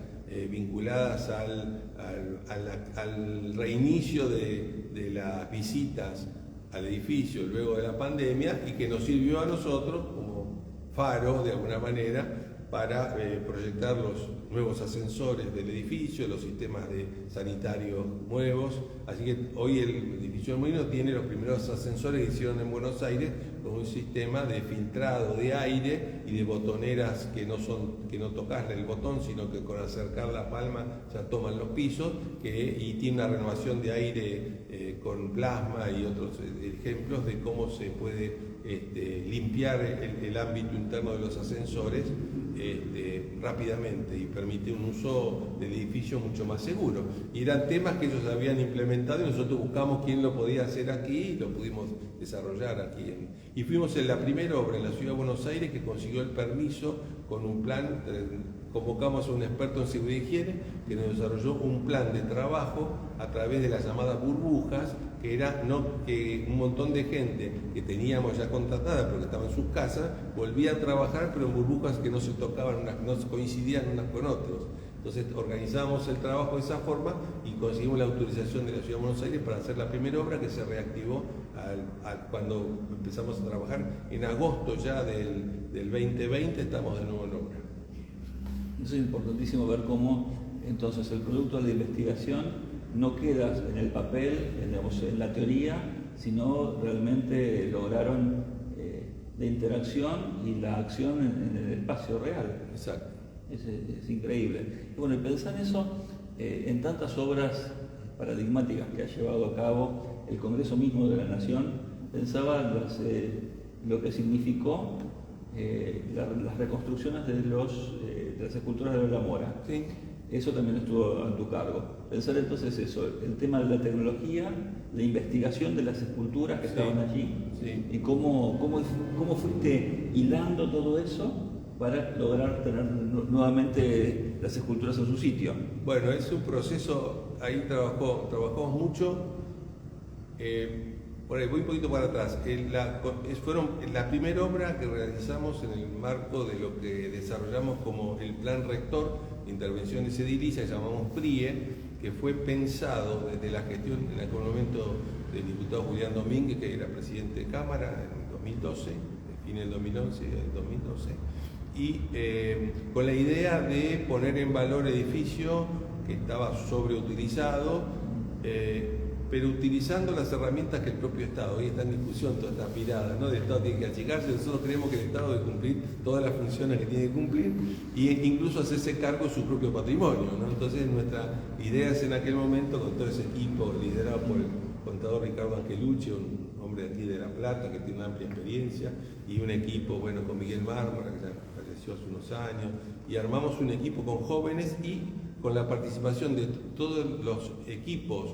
vinculadas al reinicio de las visitas al edificio luego de la pandemia, y que nos sirvió a nosotros como faro de alguna manera para proyectar los nuevos ascensores del edificio, los sistemas sanitarios nuevos. Así que hoy el edificio del Molino tiene los primeros ascensores que hicieron en Buenos Aires con un sistema de filtrado de aire y de botoneras que no tocas el botón, sino que con acercar la palma ya toman los pisos, y tiene una renovación de aire con plasma y otros ejemplos de cómo se puede limpiar el ámbito interno de los ascensores rápidamente y permite un uso del edificio mucho más seguro. Y eran temas que ellos habían implementado y nosotros buscamos quién lo podía hacer aquí y lo pudimos desarrollar aquí. Y fuimos en la primera obra en la Ciudad de Buenos Aires que consiguió el permiso con un plan. Convocamos a un experto en seguridad y higiene que nos desarrolló un plan de trabajo a través de las llamadas burbujas, que era que un montón de gente que teníamos ya contratada pero que estaba en sus casas volvía a trabajar, pero en burbujas que no se tocaban, no se coincidían unas con otros. Entonces organizamos el trabajo de esa forma y conseguimos la autorización de la Ciudad de Buenos Aires para hacer la primera obra, que se reactivó cuando empezamos a trabajar en agosto ya del 2020. Estamos de nuevo en obra. Eso es importantísimo, ver cómo entonces el producto de la investigación no queda en el papel, en la teoría, sino realmente lograron la interacción y la acción en el espacio real. Exacto. Es increíble. Y bueno, y pensar en eso, en tantas obras paradigmáticas que ha llevado a cabo el Congreso mismo de la Nación, pensaba lo que significó las reconstrucciones de las esculturas de la Mora. Sí. Eso también estuvo a tu cargo. Pensar entonces eso, el tema de la tecnología, la investigación de las esculturas que estaban allí, y cómo fuiste hilando todo eso para lograr tener nuevamente las esculturas en su sitio. Bueno, es un proceso, ahí trabajamos mucho. Por ahí voy un poquito para atrás. Fueron la primera obra que realizamos en el marco de lo que desarrollamos como el Plan Rector de Intervenciones Edilicias, que llamamos PRIE, que fue pensado desde la gestión en aquel momento del diputado Julián Domínguez, que era presidente de Cámara en 2012, fin del 2011 y el 2012, y con la idea de poner en valor el edificio que estaba sobreutilizado, pero utilizando las herramientas que el propio Estado, hoy está en discusión toda esta mirada, ¿no? El Estado tiene que achicarse, nosotros creemos que el Estado debe cumplir todas las funciones que tiene que cumplir e incluso hacerse cargo de su propio patrimonio, ¿no? Entonces nuestra idea es en aquel momento, con todo ese equipo liderado por el contador Ricardo Angelucci, un hombre de aquí de La Plata que tiene una amplia experiencia, y un equipo, bueno, con Miguel Mármara, que ya falleció hace unos años, y armamos un equipo con jóvenes y con la participación de todos los equipos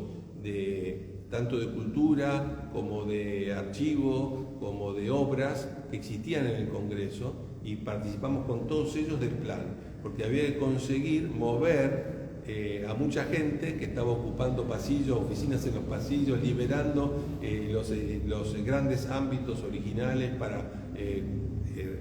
tanto de cultura como de archivo, como de obras que existían en el Congreso, y participamos con todos ellos del plan, porque había que conseguir mover a mucha gente que estaba ocupando pasillos, oficinas en los pasillos, liberando los grandes ámbitos originales para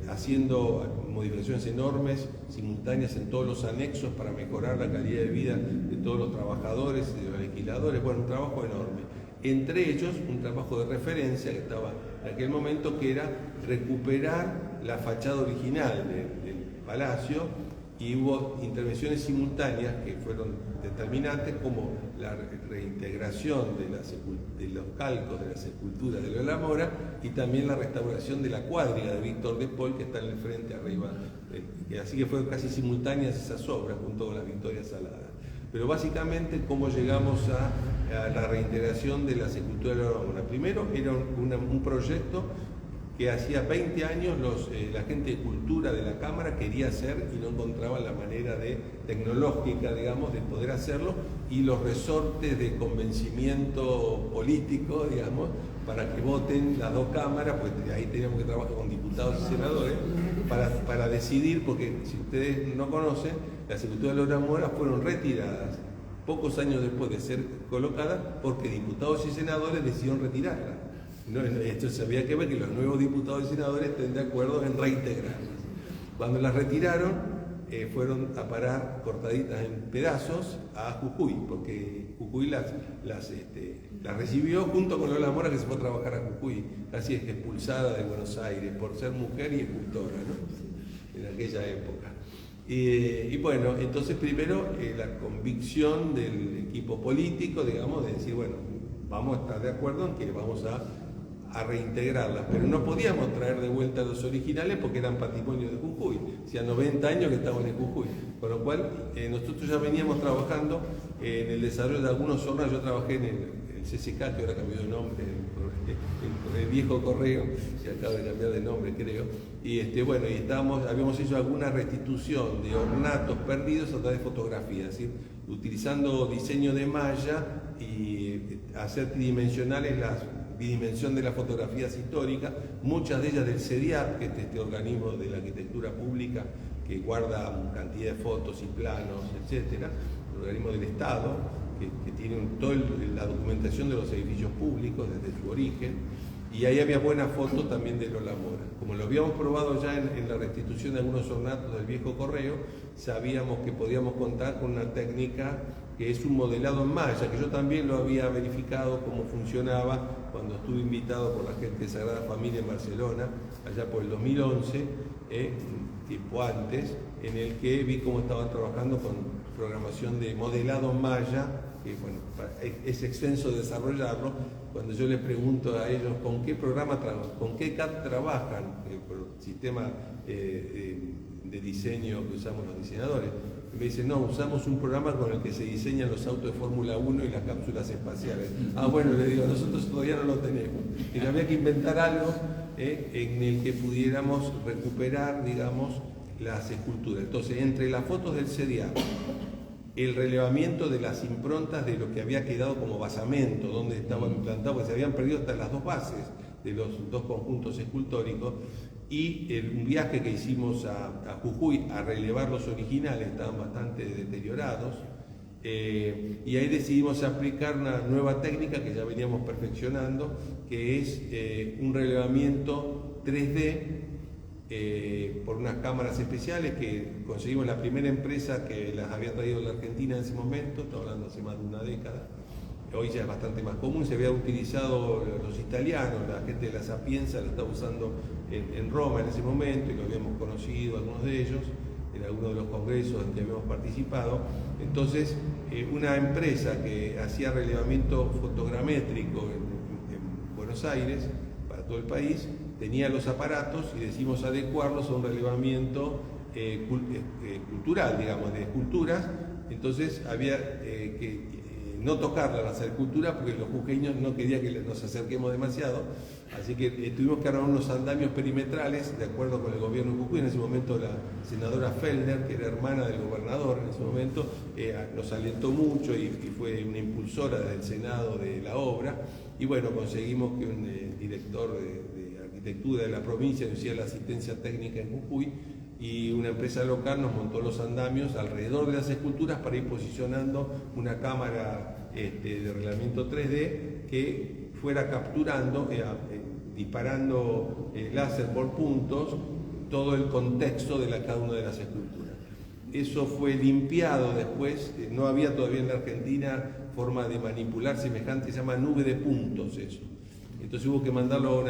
haciendo modificaciones enormes, simultáneas en todos los anexos para mejorar la calidad de vida de todos los trabajadores y de los alquiladores. Bueno, un trabajo enorme. Entre ellos, un trabajo de referencia que estaba en aquel momento, que era recuperar la fachada original del palacio, y hubo intervenciones simultáneas que fueron determinantes, como la reintegración de los calcos de las esculturas de Lola Mora y también la restauración de la cuadriga de Víctor de Paul, que está en el frente arriba. Así que fueron casi simultáneas esas obras junto con las Victorias Saladas. Pero básicamente, ¿cómo llegamos a la reintegración de las esculturas de Lola Mora? Primero, era un proyecto que hacía 20 años la gente de cultura de la Cámara quería hacer y no encontraba la manera tecnológica, digamos, de poder hacerlo, y los resortes de convencimiento político, digamos, para que voten las dos cámaras, pues ahí teníamos que trabajar con diputados y senadores para decidir, porque si ustedes no conocen, las esculturas de Lola Mora fueron retiradas pocos años después de ser colocadas, porque diputados y senadores decidieron retirarlas. No, esto había que ver que los nuevos diputados y senadores estén de acuerdo en reintegrarlas. Cuando las retiraron, fueron a parar cortaditas en pedazos a Jujuy, porque Jujuy las recibió junto con Lola Mora, que se fue a trabajar a Jujuy, casi expulsada de Buenos Aires por ser mujer y escultora, ¿no? En aquella época. Y bueno, entonces primero la convicción del equipo político, digamos, de decir, bueno, vamos a estar de acuerdo en que vamos a reintegrarlas, pero no podíamos traer de vuelta los originales porque eran patrimonio de Jujuy, hacía 90 años que estaban en Jujuy, con lo cual nosotros ya veníamos trabajando en el desarrollo de algunos hornos. Yo trabajé en el CCK, que ahora cambió de nombre, el viejo correo, que acaba de cambiar de nombre, creo, y bueno, y habíamos hecho alguna restitución de ornatos perdidos a través de fotografías, ¿sí? Utilizando diseño de malla y hacer tridimensionales bidimensión de las fotografías históricas, muchas de ellas del CEDIAP, que es este organismo de la arquitectura pública que guarda cantidad de fotos y planos, etcétera, el organismo del Estado, que tiene toda la documentación de los edificios públicos desde su origen, y ahí había buenas fotos también de Lola Mora. Como lo habíamos probado ya en la restitución de algunos ornatos del viejo correo, sabíamos que podíamos contar con una técnica que es un modelado en malla, que yo también lo había verificado cómo funcionaba cuando estuve invitado por la gente de Sagrada Familia en Barcelona, allá por el 2011, tiempo antes, en el que vi cómo estaban trabajando con programación de modelado en malla, que bueno, es extenso desarrollarlo. Cuando yo les pregunto a ellos con qué programa con qué CAD trabajan, el sistema de diseño que usamos los diseñadores, me dicen, no, usamos un programa con el que se diseñan los autos de Fórmula 1 y las cápsulas espaciales. Ah, bueno, le digo, nosotros todavía no lo tenemos. Y había que inventar algo en el que pudiéramos recuperar, digamos, las esculturas. Entonces, entre las fotos del CDA, el relevamiento de las improntas de lo que había quedado como basamento, donde estaban implantados, porque se habían perdido hasta las dos bases de los dos conjuntos escultóricos, y un viaje que hicimos a Jujuy a relevar los originales, estaban bastante deteriorados, y ahí decidimos aplicar una nueva técnica que ya veníamos perfeccionando, que es un relevamiento 3D por unas cámaras especiales que conseguimos la primera empresa que las había traído de la Argentina en ese momento, estoy hablando hace más de una década. Hoy ya es bastante más común, se había utilizado los italianos, la gente de la Sapienza la estaba usando en Roma en ese momento, y lo habíamos conocido algunos de ellos en algunos de los congresos en que habíamos participado. Entonces una empresa que hacía relevamiento fotogramétrico en Buenos Aires, para todo el país, tenía los aparatos y decidimos adecuarlos a un relevamiento cultural, digamos, de esculturas. Entonces había que no tocarla las esculturas porque los jujeños no querían que nos acerquemos demasiado, así que tuvimos que armar unos andamios perimetrales de acuerdo con el gobierno de Jujuy. En ese momento la senadora Fellner, que era hermana del gobernador en ese momento, nos alentó mucho y fue una impulsora del Senado de la obra, y bueno, conseguimos que un director de arquitectura de la provincia nos hiciera la asistencia técnica en Jujuy, y una empresa local nos montó los andamios alrededor de las esculturas para ir posicionando una cámara de relevamiento 3D que fuera capturando, disparando láser por puntos, todo el contexto de cada una de las esculturas. Eso fue limpiado después, no había todavía en la Argentina forma de manipular semejante, se llama nube de puntos eso. Entonces hubo que mandarlo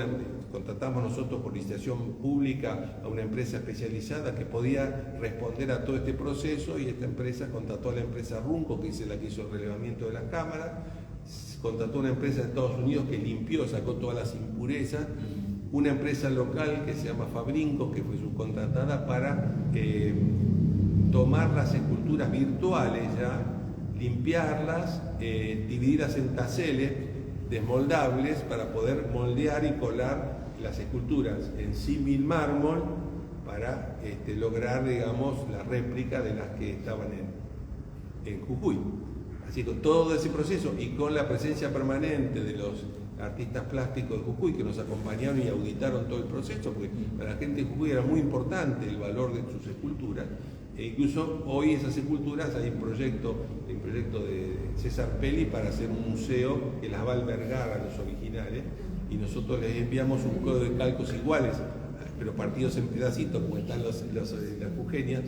contratamos nosotros por licitación pública a una empresa especializada que podía responder a todo este proceso, y esta empresa contrató a la empresa Runco, que es la que hizo el relevamiento de las cámaras, contrató a una empresa de Estados Unidos que limpió, sacó todas las impurezas, una empresa local que se llama Fabrinco, que fue subcontratada para tomar las esculturas virtuales, ya limpiarlas, dividirlas en taseles desmoldables para poder moldear y colar las esculturas en símil mármol para lograr, digamos, la réplica de las que estaban en Jujuy. Así que con todo ese proceso y con la presencia permanente de los artistas plásticos de Jujuy que nos acompañaron y auditaron todo el proceso, porque para la gente de Jujuy era muy importante el valor de sus esculturas. E incluso hoy esas esculturas hay un proyecto de César Pelli para hacer un museo que las va a albergar a los originales, y nosotros les enviamos un juego de calcos iguales, pero partidos en pedacitos, como están las jujeñas,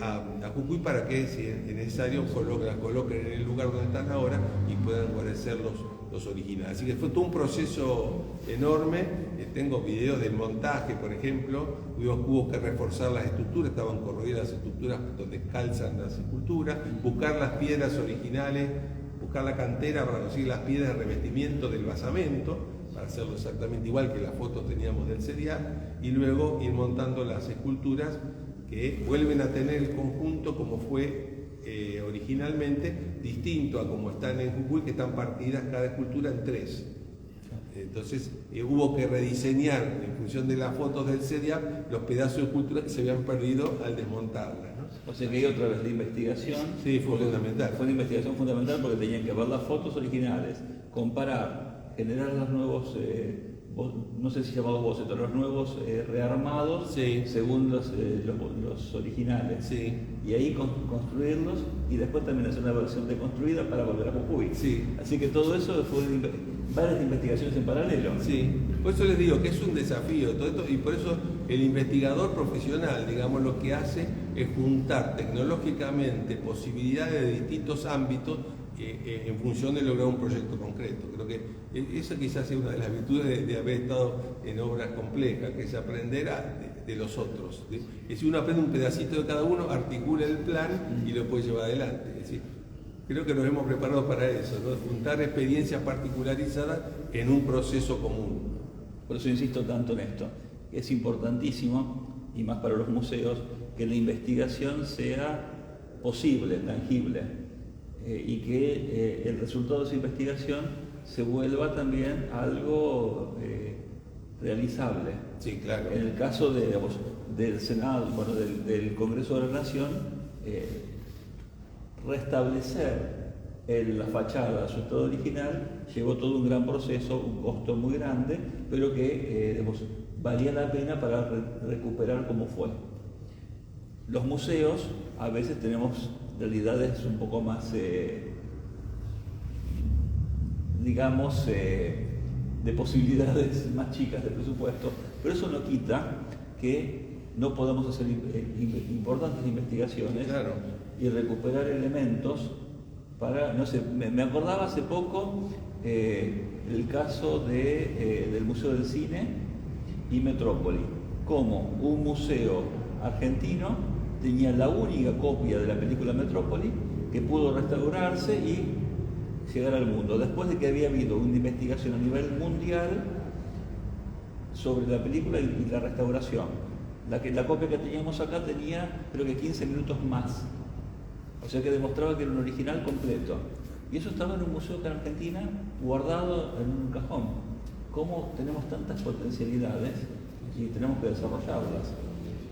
a Jujuy, para que, si es necesario, las coloquen en el lugar donde están ahora y puedan guarecer los originales. Así que fue todo un proceso enorme. Tengo videos del montaje, por ejemplo. Hubo que reforzar las estructuras, estaban corroídas las estructuras donde calzan las esculturas, buscar las piedras originales, buscar la cantera para conseguir las piedras de revestimiento del basamento, para hacerlo exactamente igual que las fotos teníamos del CEDIAP, y luego ir montando las esculturas que vuelven a tener el conjunto como fue originalmente, distinto a como están en Jujuy, que están partidas cada escultura en 3. Entonces hubo que rediseñar en función de las fotos del CEDIAP los pedazos de escultura que se habían perdido al desmontarlas, ¿no? O sea que hay otra vez la investigación. Sí, fue fundamental. Fue una investigación fundamental porque tenían que ver las fotos originales, comparar, generar los nuevos, no sé si llamados bocetos, los nuevos rearmados, sí, según los originales. Sí. Y ahí construirlos y después también hacer una versión deconstruida para volver a Jujuy. Sí. Así que todo eso fue varias investigaciones en paralelo. Sí, por eso les digo que es un desafío todo esto, y por eso el investigador profesional, digamos, lo que hace es juntar tecnológicamente posibilidades de distintos ámbitos en función de lograr un proyecto concreto. Creo que esa quizás es una de las virtudes de haber estado en obras complejas, que es aprender de los otros. ¿Sí? Y si uno aprende un pedacito de cada uno, articula el plan y lo puede llevar adelante. Es decir, creo que nos hemos preparado para eso, ¿no? Juntar experiencias particularizadas en un proceso común. Por eso insisto tanto en esto. Es importantísimo, y más para los museos, que la investigación sea posible, tangible, y que el resultado de esa investigación se vuelva también algo realizable. Sí, claro. En el caso del Senado, bueno, del Congreso de la Nación, restablecer la fachada a su estado original llevó todo un gran proceso, un costo muy grande, pero que valía la pena para recuperar como fue. Los museos a veces tenemos realidades un poco más, digamos, de posibilidades más chicas de presupuesto, pero eso no quita que no podamos hacer importantes investigaciones, claro, y recuperar elementos para, no sé, me acordaba hace poco el caso del Museo del Cine y Metrópoli, como un museo argentino tenía la única copia de la película Metrópoli que pudo restaurarse y llegar al mundo, después de que había habido una investigación a nivel mundial sobre la película y la restauración. La copia que teníamos acá tenía creo que 15 minutos más, o sea que demostraba que era un original completo. Y eso estaba en un museo acá en Argentina, guardado en un cajón. ¿Cómo tenemos tantas potencialidades y tenemos que desarrollarlas?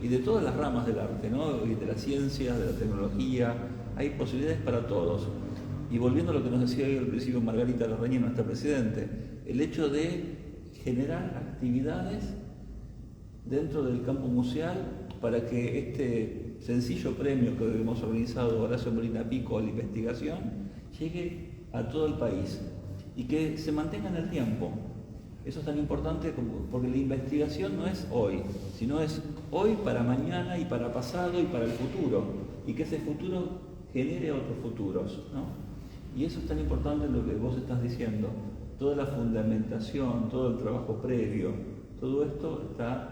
Y de todas las ramas del arte, ¿no? Y de la ciencia, de la tecnología, hay posibilidades para todos. Y volviendo a lo que nos decía hoy al principio Margarita Larrañi, nuestra presidente, el hecho de generar actividades dentro del campo museal para que este sencillo premio que hemos organizado Horacio Molina Pico a la investigación llegue a todo el país y que se mantenga en el tiempo. Eso es tan importante porque la investigación no es hoy, sino es hoy para mañana y para pasado y para el futuro, y que ese futuro genere otros futuros, ¿no? Y eso es tan importante lo que vos estás diciendo, toda la fundamentación, todo el trabajo previo, todo esto está,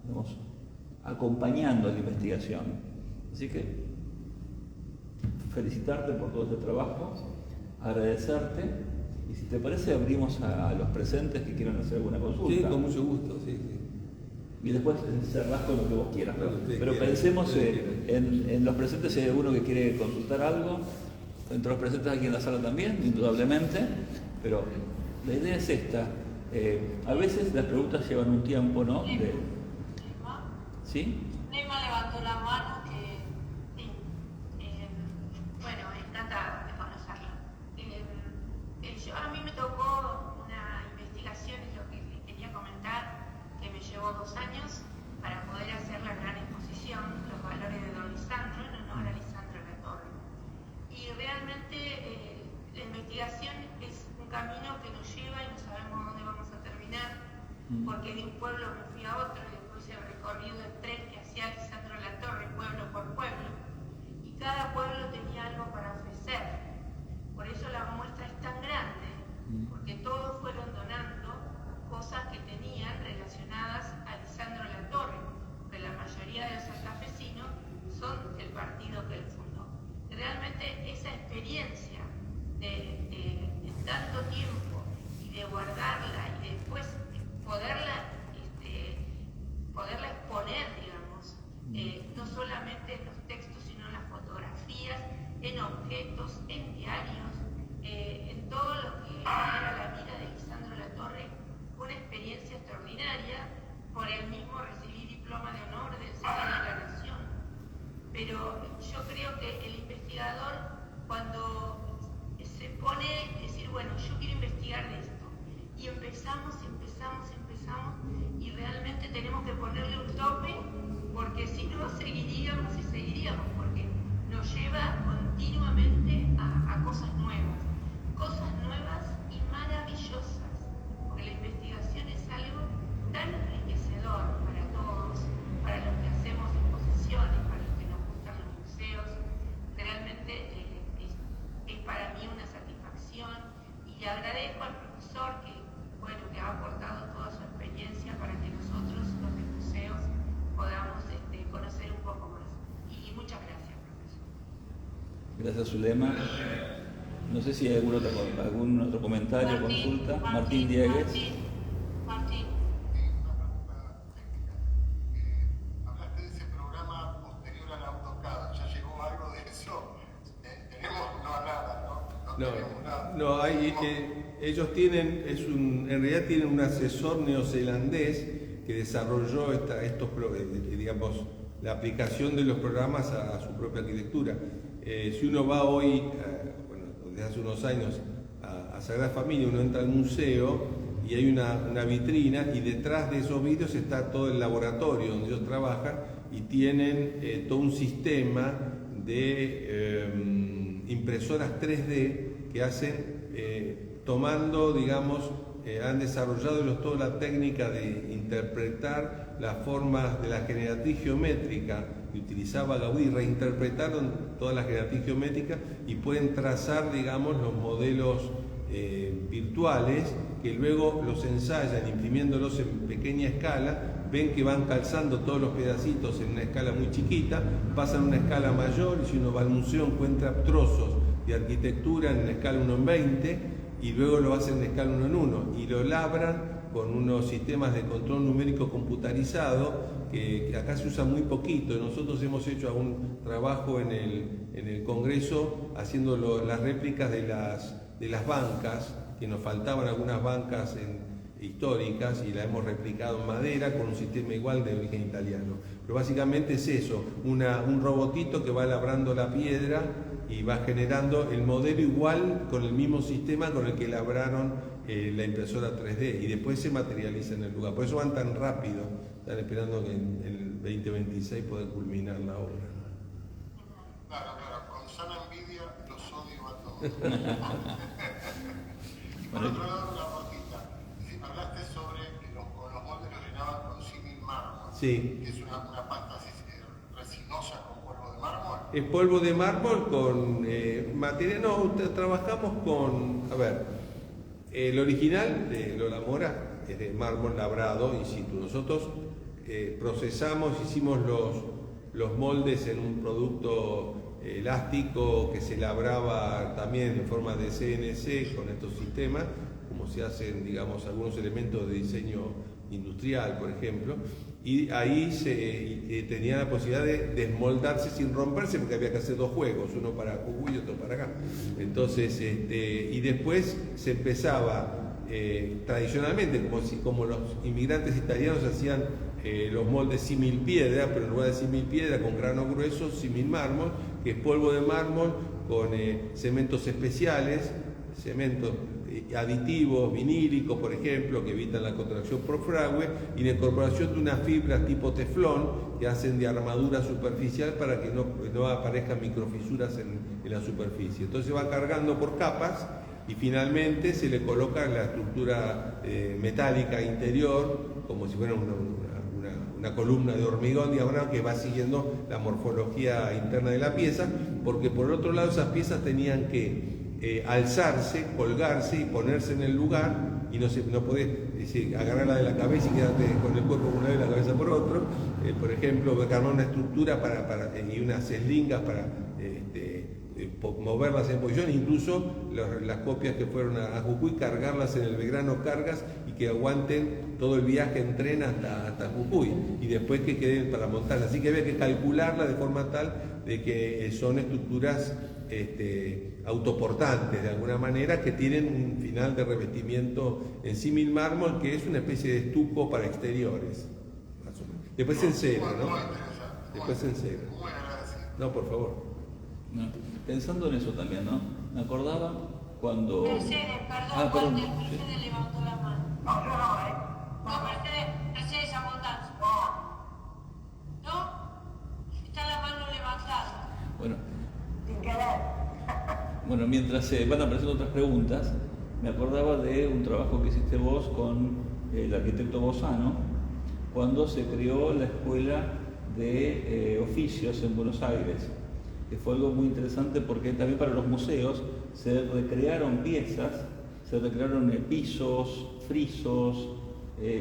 digamos, acompañando a la investigación. Así que felicitarte por todo este trabajo, agradecerte, y si te parece abrimos a los presentes que quieran hacer alguna consulta. Sí, con mucho gusto, sí. Y después cerrás con lo que vos quieras. Pero quieran, pensemos en los presentes, si hay alguno que quiere consultar algo. Entre los presentes aquí en la sala también, indudablemente, pero la idea es esta. A veces las preguntas llevan un tiempo, ¿no? ¿Sí? Nema levantó la mano, sí. Bueno, encantada de conocerla. A mí me tocó una investigación, es lo que les quería comentar, que me llevó 2 años para poder hacer la gran exposición, Los valores de Don Lisandro, en honor a Lisandro de la Torre. Y realmente la investigación es un camino que nos lleva y no sabemos dónde vamos a terminar, porque de un pueblo me fui a otro y después el recorrido del tren que hacía Lisandro de la Torre, pueblo por pueblo, y cada pueblo tenía algo para ofrecer. Por eso la muestra es tan grande, porque todos fueron donando cosas que tenían relacionadas a Lisandro de la Torre, porque la mayoría de los santafesinos son del partido que él fundó. Realmente esa experiencia de tanto tiempo y de guardarla y después poderla exponer, digamos, no solamente en los textos, sino en las fotografías, en objetos, en diarios, en todo lo que era la vida de Lisandro de la Torre, fue una experiencia extraordinaria. Por él mismo recibí diploma de honor del Senado de la Nación. Pero yo creo que el investigador, cuando se pone a decir, bueno, yo quiero investigar de esto, y empezamos, y realmente tenemos que ponerle un tope, porque si no seguiríamos, porque nos lleva continuamente a cosas nuevas y maravillosas, porque la investigación es algo tan enriquecedor para todos, para los que hacemos exposiciones, para los que nos gustan los museos. Realmente es para mí una satisfacción, y le agradezco al profesor que ha aportado toda su experiencia para que nosotros, los de museos, podamos conocer un poco más. Y muchas gracias, profesor. Gracias, Zulema. No sé si hay algún otro comentario o consulta. Martín Diegues. Martín. Hablaste de ese programa posterior al AutoCAD. ¿Ya llegó algo de eso? Tenemos nada, ¿no? No tenemos nada. No, ellos tienen, en realidad tienen un asesor neozelandés que desarrolló digamos, la aplicación de los programas a su propia arquitectura. Si uno va hoy, desde hace unos años, a Sagrada Familia, uno entra al museo y hay una vitrina, y detrás de esos vidrios está todo el laboratorio donde ellos trabajan, y tienen todo un sistema de impresoras 3D que hacen, tomando, digamos, han desarrollado toda la técnica de interpretar las formas de la generatriz geométrica que utilizaba Gaudí, reinterpretaron toda la generatriz geométrica y pueden trazar, digamos, los modelos virtuales que luego los ensayan imprimiéndolos en pequeña escala, ven que van calzando todos los pedacitos en una escala muy chiquita, pasan a una escala mayor, y si uno va al museo encuentra trozos de arquitectura en escala 1 en 20, y luego lo hacen en escala 1 en 1, y lo labran con unos sistemas de control numérico computarizado que acá se usa muy poquito. Nosotros hemos hecho algún trabajo en el Congreso haciendo las réplicas de las bancas, que nos faltaban algunas bancas históricas, y la hemos replicado en madera con un sistema igual de origen italiano. Pero básicamente es eso, un robotito que va labrando la piedra y va generando el modelo igual con el mismo sistema con el que labraron la impresora 3D, y después se materializa en el lugar. Por eso van tan rápido, están esperando que en el 2026 poder culminar la obra. Claro, con sana envidia los odio a todos. Por otro lado, una rotita. Hablaste sobre con los moldes los llenaban con símil mármol. Sí. Que es una pasta resinosa con polvo de mármol. Es polvo de mármol con material. No, trabajamos con. A ver, el original de Lola Mora es de mármol labrado in situ. Nosotros procesamos, hicimos los moldes en un producto elástico que se labraba también en forma de CNC con estos sistemas, como se hacen, digamos, algunos elementos de diseño industrial, por ejemplo, y ahí se tenía la posibilidad de desmoldarse sin romperse, porque había que hacer dos juegos, uno para Jujuy y otro para acá. Entonces, y después se empezaba tradicionalmente, como los inmigrantes italianos hacían los moldes símil piedra, pero en lugar de símil piedra con grano grueso, símil mármol, que es polvo de mármol con cementos especiales, cementos aditivos, vinílicos, por ejemplo, que evitan la contracción por fragüe, y la incorporación de unas fibras tipo teflón que hacen de armadura superficial para que no aparezcan microfisuras en la superficie. Entonces va cargando por capas y finalmente se le coloca la estructura metálica interior, como si fuera una columna de hormigón diagonal que va siguiendo la morfología interna de la pieza, porque por otro lado esas piezas tenían que alzarse, colgarse y ponerse en el lugar, y no podés agarrarla de la cabeza y quedarte con el cuerpo por un lado y la cabeza por otro. Por ejemplo, armar una estructura y unas eslingas para moverlas en posición, incluso las copias que fueron a Jujuy, cargarlas en el Belgrano Cargas y que aguanten todo el viaje en tren hasta Jujuy, y después que queden para montarlas. Así que había que calcularla de forma tal de que son estructuras autoportantes de alguna manera, que tienen un final de revestimiento en símil mármol, que es una especie de estuco para exteriores, más o menos. Después en cera, ¿no? Después en cera. Muy agradecido. No, por favor. No, pensando en eso también, ¿no? Me acordaba cuando... Mercedes, perdón, Mercedes levantó la mano. No, yo no, No, Mercedes abundancia. ¿No? Está la mano levantada. Bueno, sin querer. bueno, mientras se van apareciendo otras preguntas, me acordaba de un trabajo que hiciste vos con el arquitecto Bozano, cuando se creó la Escuela de Oficios en Buenos Aires, que fue algo muy interesante porque también para los museos se recrearon piezas, se recrearon pisos, frisos,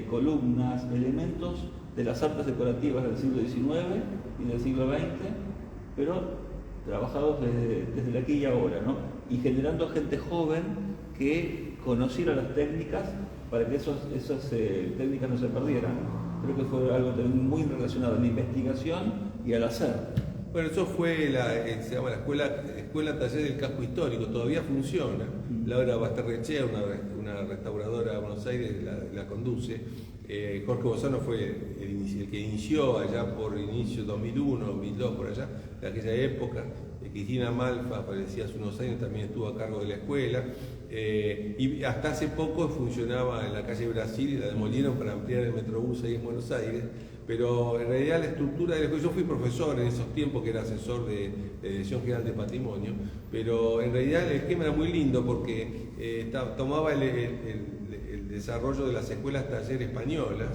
columnas, elementos de las artes decorativas del siglo XIX y del siglo XX, pero trabajados desde el aquí y ahora, ¿no? Y generando gente joven que conociera las técnicas para que esas técnicas no se perdieran. Creo que fue algo también muy relacionado a la investigación y al hacer. Bueno, eso fue se llama la Escuela Taller del Casco Histórico, todavía funciona. Laura Basterrechea, una restauradora de Buenos Aires, la conduce. Jorge Bozano fue el que inició allá por inicio 2001, 2002, por allá, de aquella época. Cristina Malfa, aparecía hace unos años, también estuvo a cargo de la escuela. Y hasta hace poco funcionaba en la calle Brasil y la demolieron para ampliar el Metrobús ahí en Buenos Aires. Pero en realidad la estructura de la escuela, yo fui profesor en esos tiempos, que era asesor de la Dirección General de Patrimonio, pero en realidad el esquema era muy lindo porque tomaba el desarrollo de las escuelas taller españolas,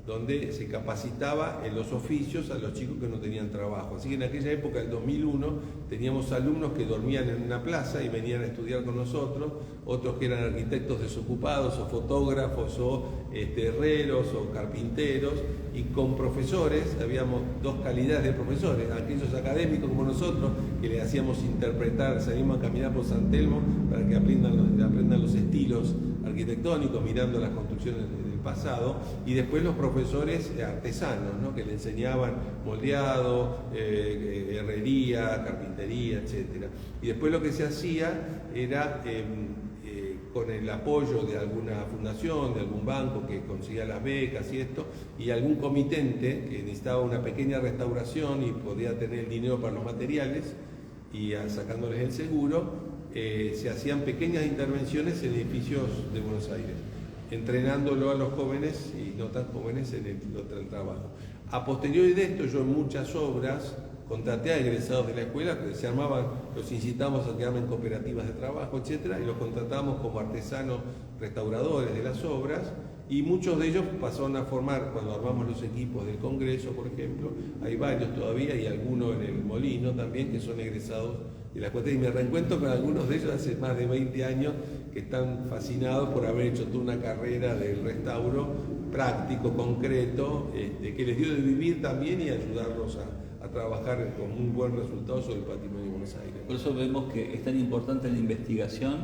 donde se capacitaba en los oficios a los chicos que no tenían trabajo. Así que en aquella época, el 2001, teníamos alumnos que dormían en una plaza y venían a estudiar con nosotros, otros que eran arquitectos desocupados o fotógrafos o herreros o carpinteros, y con profesores, habíamos dos calidades de profesores, aquellos académicos como nosotros, que les hacíamos interpretar, salimos a caminar por San Telmo para que aprendan los estilos arquitectónicos, mirando las construcciones del pasado, y después los profesores artesanos, ¿no? Que le enseñaban moldeado, herrería, carpintería, etc. Y después lo que se hacía era, con el apoyo de alguna fundación, de algún banco que conseguía las becas y esto, y algún comitente que necesitaba una pequeña restauración y podía tener el dinero para los materiales, y sacándoles el seguro, se hacían pequeñas intervenciones en edificios de Buenos Aires, entrenándolo a los jóvenes y no tan jóvenes en el trabajo. A posteriori de esto, yo en muchas obras contraté a egresados de la escuela que se armaban, los incitamos a que armen cooperativas de trabajo, etcétera, y los contratamos como artesanos restauradores de las obras, y muchos de ellos pasaron a formar, cuando armamos los equipos del Congreso, por ejemplo, hay varios todavía, y algunos en el Molino también, que son egresados de la escuela, y me reencuentro con algunos de ellos hace más de 20 años, que están fascinados por haber hecho toda una carrera del restauro práctico, concreto, que les dio de vivir también y ayudarlos a trabajar con un buen resultado sobre el patrimonio de Buenos Aires. Por eso vemos que es tan importante la investigación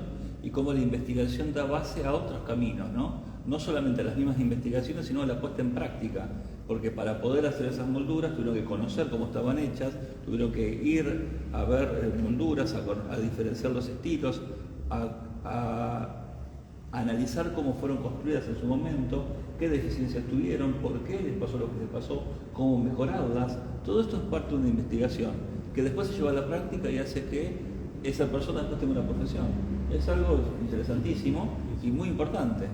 y cómo la investigación da base a otros caminos, ¿no? No solamente a las mismas investigaciones, sino a la puesta en práctica, porque para poder hacer esas molduras tuvieron que conocer cómo estaban hechas, tuvieron que ir a ver molduras, a diferenciar los estilos, a analizar cómo fueron construidas en su momento, qué deficiencias tuvieron, por qué les pasó lo que les pasó, cómo mejorarlas. Todo esto es parte de una investigación que después se lleva a la práctica y hace que esa persona después tenga una profesión. Es algo interesantísimo y muy importante.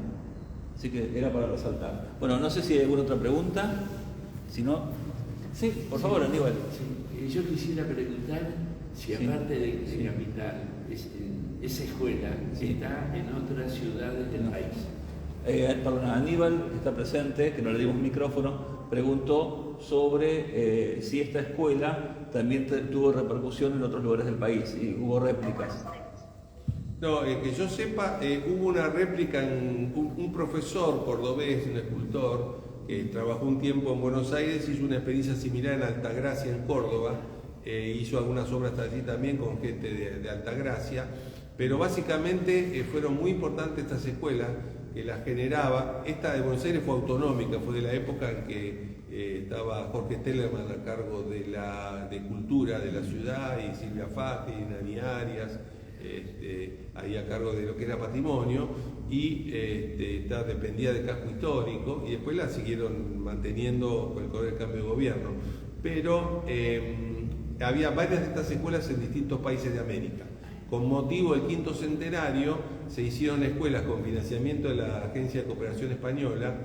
Así que era para resaltar. Bueno, no sé si hay alguna otra pregunta. Si no, sí, por favor, Aníbal. Sí. Yo quisiera preguntar si aparte de Capital, esa escuela está en otras ciudades del país. Perdón, Aníbal, que está presente, que no le dimos micrófono, preguntó sobre si esta escuela también tuvo repercusión en otros lugares del país y hubo réplicas. No, que yo sepa, hubo una réplica en un profesor cordobés, un escultor, que trabajó un tiempo en Buenos Aires, hizo una experiencia similar en Altagracia, en Córdoba, hizo algunas obras allí también con gente de Altagracia, pero básicamente fueron muy importantes estas escuelas que las generaba. Esta de Buenos Aires fue autonómica, fue de la época en que estaba Jorge Tellerman a cargo de Cultura de la ciudad, y Silvia Fati, Nani Arias, ahí a cargo de lo que era patrimonio, y dependía del casco histórico, y después la siguieron manteniendo con el cambio de gobierno. Pero había varias de estas escuelas en distintos países de América. Con motivo del 5º centenario se hicieron escuelas con financiamiento de la Agencia de Cooperación Española.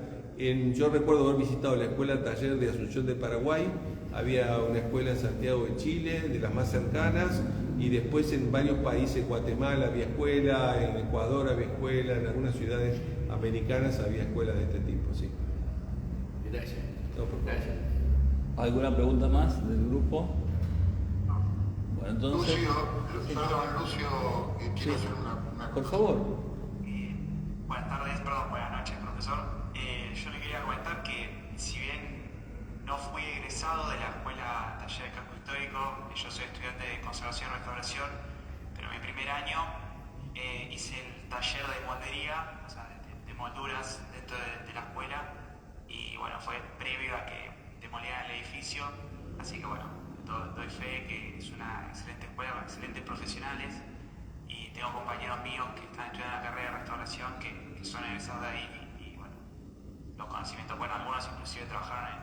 Yo recuerdo haber visitado la escuela taller de Asunción de Paraguay, había una escuela en Santiago de Chile, de las más cercanas, y después en varios países, Guatemala había escuela, en Ecuador había escuela, en algunas ciudades americanas había escuelas de este tipo, sí. Gracias. No, por favor. Gracias. ¿Alguna pregunta más del grupo? Bueno, entonces... Lucio, quiero hacer una por favor. Buenas tardes, perdón, buenas noches, profesor. Yo le quería comentar que, si bien no fui egresado de la Escuela Taller de Casco Histórico, yo soy estudiante de Conservación y Restauración, pero mi primer año hice el taller de moldería, o sea, de molduras dentro de la escuela, y bueno, fue previo a que demolieran el edificio, así que bueno, doy fe que es una excelente escuela con excelentes profesionales, y tengo compañeros míos que están estudiando la carrera de restauración que son egresados de ahí, y bueno, los conocimientos, bueno, algunos inclusive trabajaron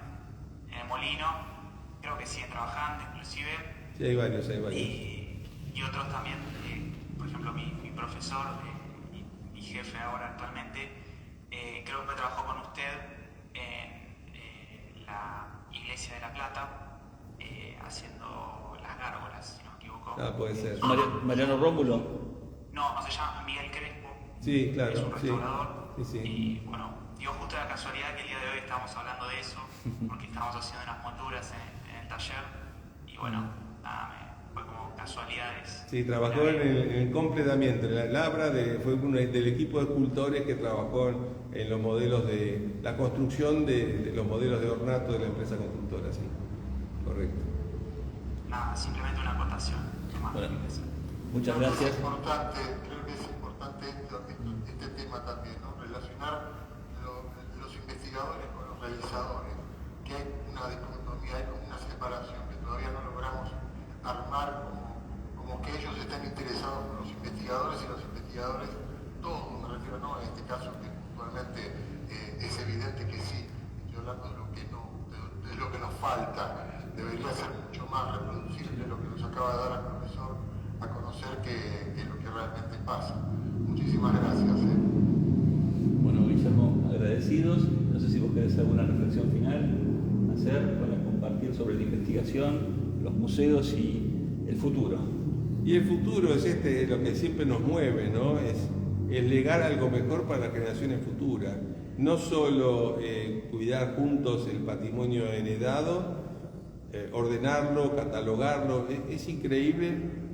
en el molino, creo que siguen trabajando inclusive. Sí, hay varios. Y otros también, por ejemplo mi profesor, mi jefe ahora actualmente, creo que trabajó con usted en la Iglesia de La Plata, haciendo las gárgolas, si no me equivoco. Ah, puede ser. Mariano Rómulo. No, se llama Miguel Crespo. Sí, claro. Es un restaurador. Sí. Y bueno, dio justo la casualidad que el día de hoy estábamos hablando de eso, porque estábamos haciendo unas monturas en el taller, y bueno, nada, fue como casualidades. Sí, trabajó en el completamiento, en la labra, fue uno del equipo de escultores que trabajó en los modelos de la construcción de los modelos de ornato de la empresa constructora, sí, correcto. Nada, simplemente una acotación. Bueno, muchas gracias. Creo que es importante este tema también, ¿no? Relacionar los investigadores con los realizadores, que hay una dicotomía, hay como una separación que todavía no logramos armar como que ellos estén interesados por los investigadores y los investigadores, todos, me refiero, no en este caso que puntualmente es evidente que sí, estoy hablando de lo que nos falta, debería ser mucho más reproducible lo que nos acaba de dar el profesor a conocer que es lo que realmente pasa. Muchísimas gracias. Bueno, Guillermo, agradecidos. No sé si vos querés alguna reflexión final hacer para compartir sobre la investigación, los museos y el futuro. Y el futuro es lo que siempre nos mueve, ¿no? Es legar algo mejor para las generaciones futuras. No solo cuidar juntos el patrimonio heredado, ordenarlo, catalogarlo. Es increíble,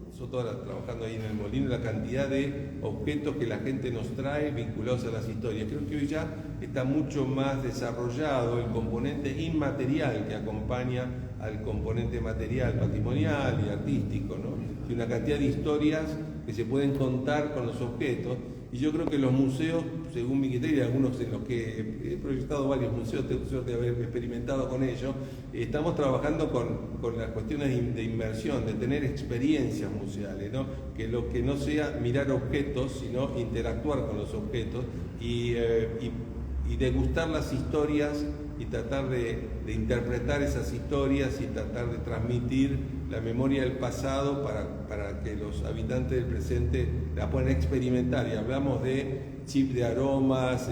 nosotros trabajando ahí en el molino, la cantidad de objetos que la gente nos trae vinculados a las historias. Creo que hoy ya está mucho más desarrollado el componente inmaterial que acompaña al componente material, patrimonial y artístico, ¿no? Y una cantidad de historias que se pueden contar con los objetos. Y yo creo que los museos, según mi criterio, y algunos en los que he proyectado varios museos, tengo suerte de haber experimentado con ellos, estamos trabajando con las cuestiones de inmersión, de tener experiencias museales, ¿no? Que lo que no sea mirar objetos, sino interactuar con los objetos y degustar las historias y tratar de interpretar esas historias y tratar de transmitir la memoria del pasado para que los habitantes del presente la puedan experimentar. Y hablamos de chip de aromas,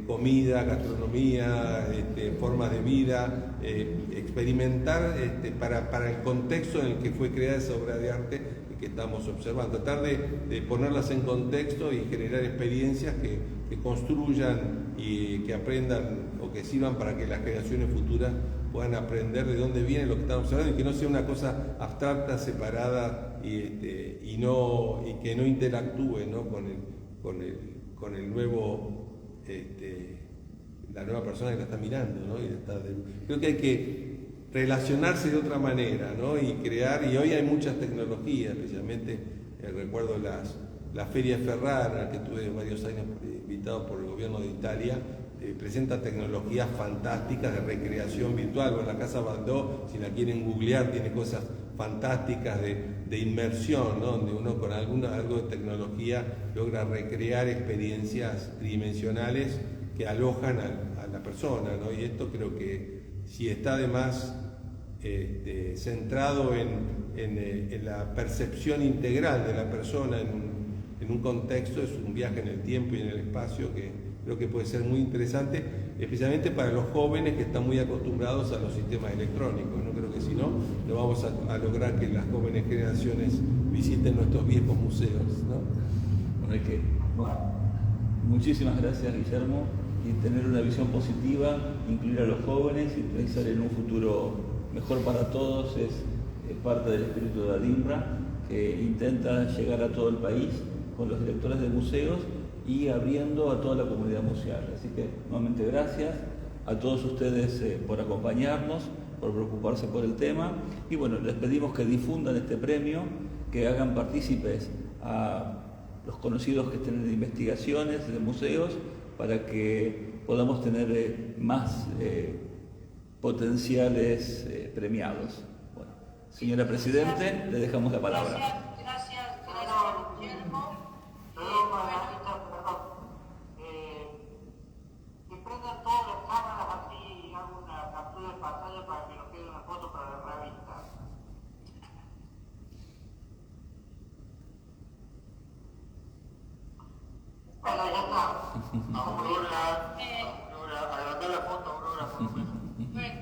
comida, gastronomía, formas de vida, experimentar para el contexto en el que fue creada esa obra de arte que estamos observando. Tratar de ponerlas en contexto y generar experiencias que construyan y que aprendan o que sirvan para que las generaciones futuras puedan aprender de dónde viene lo que están observando y que no sea una cosa abstracta, separada y que no interactúe, ¿no? con el nuevo, la nueva persona que la está mirando, ¿no? Creo que hay que relacionarse de otra manera, ¿no? Y crear, y hoy hay muchas tecnologías, especialmente recuerdo la Feria Ferrara, que tuve varios años invitado por el gobierno de Italia, presenta tecnologías fantásticas de recreación virtual. Bueno, la Casa Baldó, si la quieren googlear, tiene cosas fantásticas de inmersión, ¿no? Donde uno con algo de tecnología logra recrear experiencias tridimensionales que alojan a la persona, ¿no? Y esto creo que si está además centrado en la percepción integral de la persona en un contexto, es un viaje en el tiempo y en el espacio que creo que puede ser muy interesante, especialmente para los jóvenes que están muy acostumbrados a los sistemas electrónicos, ¿no? Creo que si no vamos a lograr que las jóvenes generaciones visiten nuestros viejos museos, ¿no? Muchísimas gracias, Guillermo, y tener una visión positiva, incluir a los jóvenes y pensar en un futuro mejor para todos es parte del espíritu de ADINRA, que intenta llegar a todo el país con los directores de museos y abriendo a toda la comunidad museal. Así que nuevamente gracias a todos ustedes por acompañarnos, por preocuparse por el tema, y bueno, les pedimos que difundan este premio, que hagan partícipes a los conocidos que estén en investigaciones de museos, para que podamos tener más potenciales premiados. Bueno, señora Presidente, le dejamos la palabra. Gracias, Guillermo. Que prendan todas las cámaras, así hago una captura de pantalla para que nos quede una foto para la revista. Bueno, ya está. Aurora, agrandar la foto, Aurora, por favor. Bueno,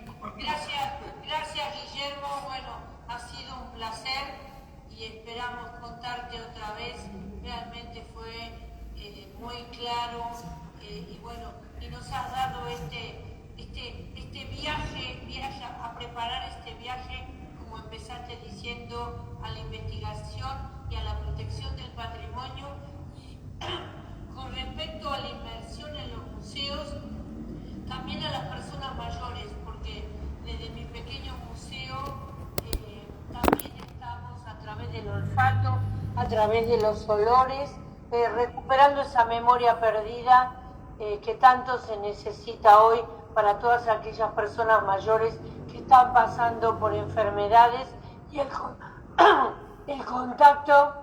gracias Guillermo. Bueno, ha sido un placer y esperamos contarte otra vez. Realmente fue muy claro y bueno, y nos has dado este viaje, a preparar este viaje, como empezaste diciendo, a la investigación y a la protección del patrimonio. Con respecto a la inversión en los museos, también a las personas mayores, porque desde mi pequeño museo también estamos a través del olfato, a través de los olores, recuperando esa memoria perdida que tanto se necesita hoy para todas aquellas personas mayores que están pasando por enfermedades y el contacto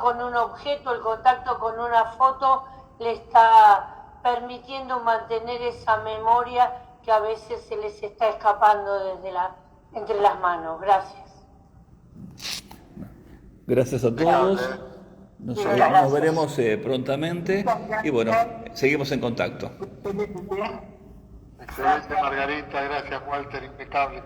con un objeto, el contacto con una foto le está permitiendo mantener esa memoria que a veces se les está escapando entre las manos. Gracias. Gracias a todos. Nos veremos prontamente y bueno, seguimos en contacto. Excelente, Margarita. Gracias, Walter. Impecable.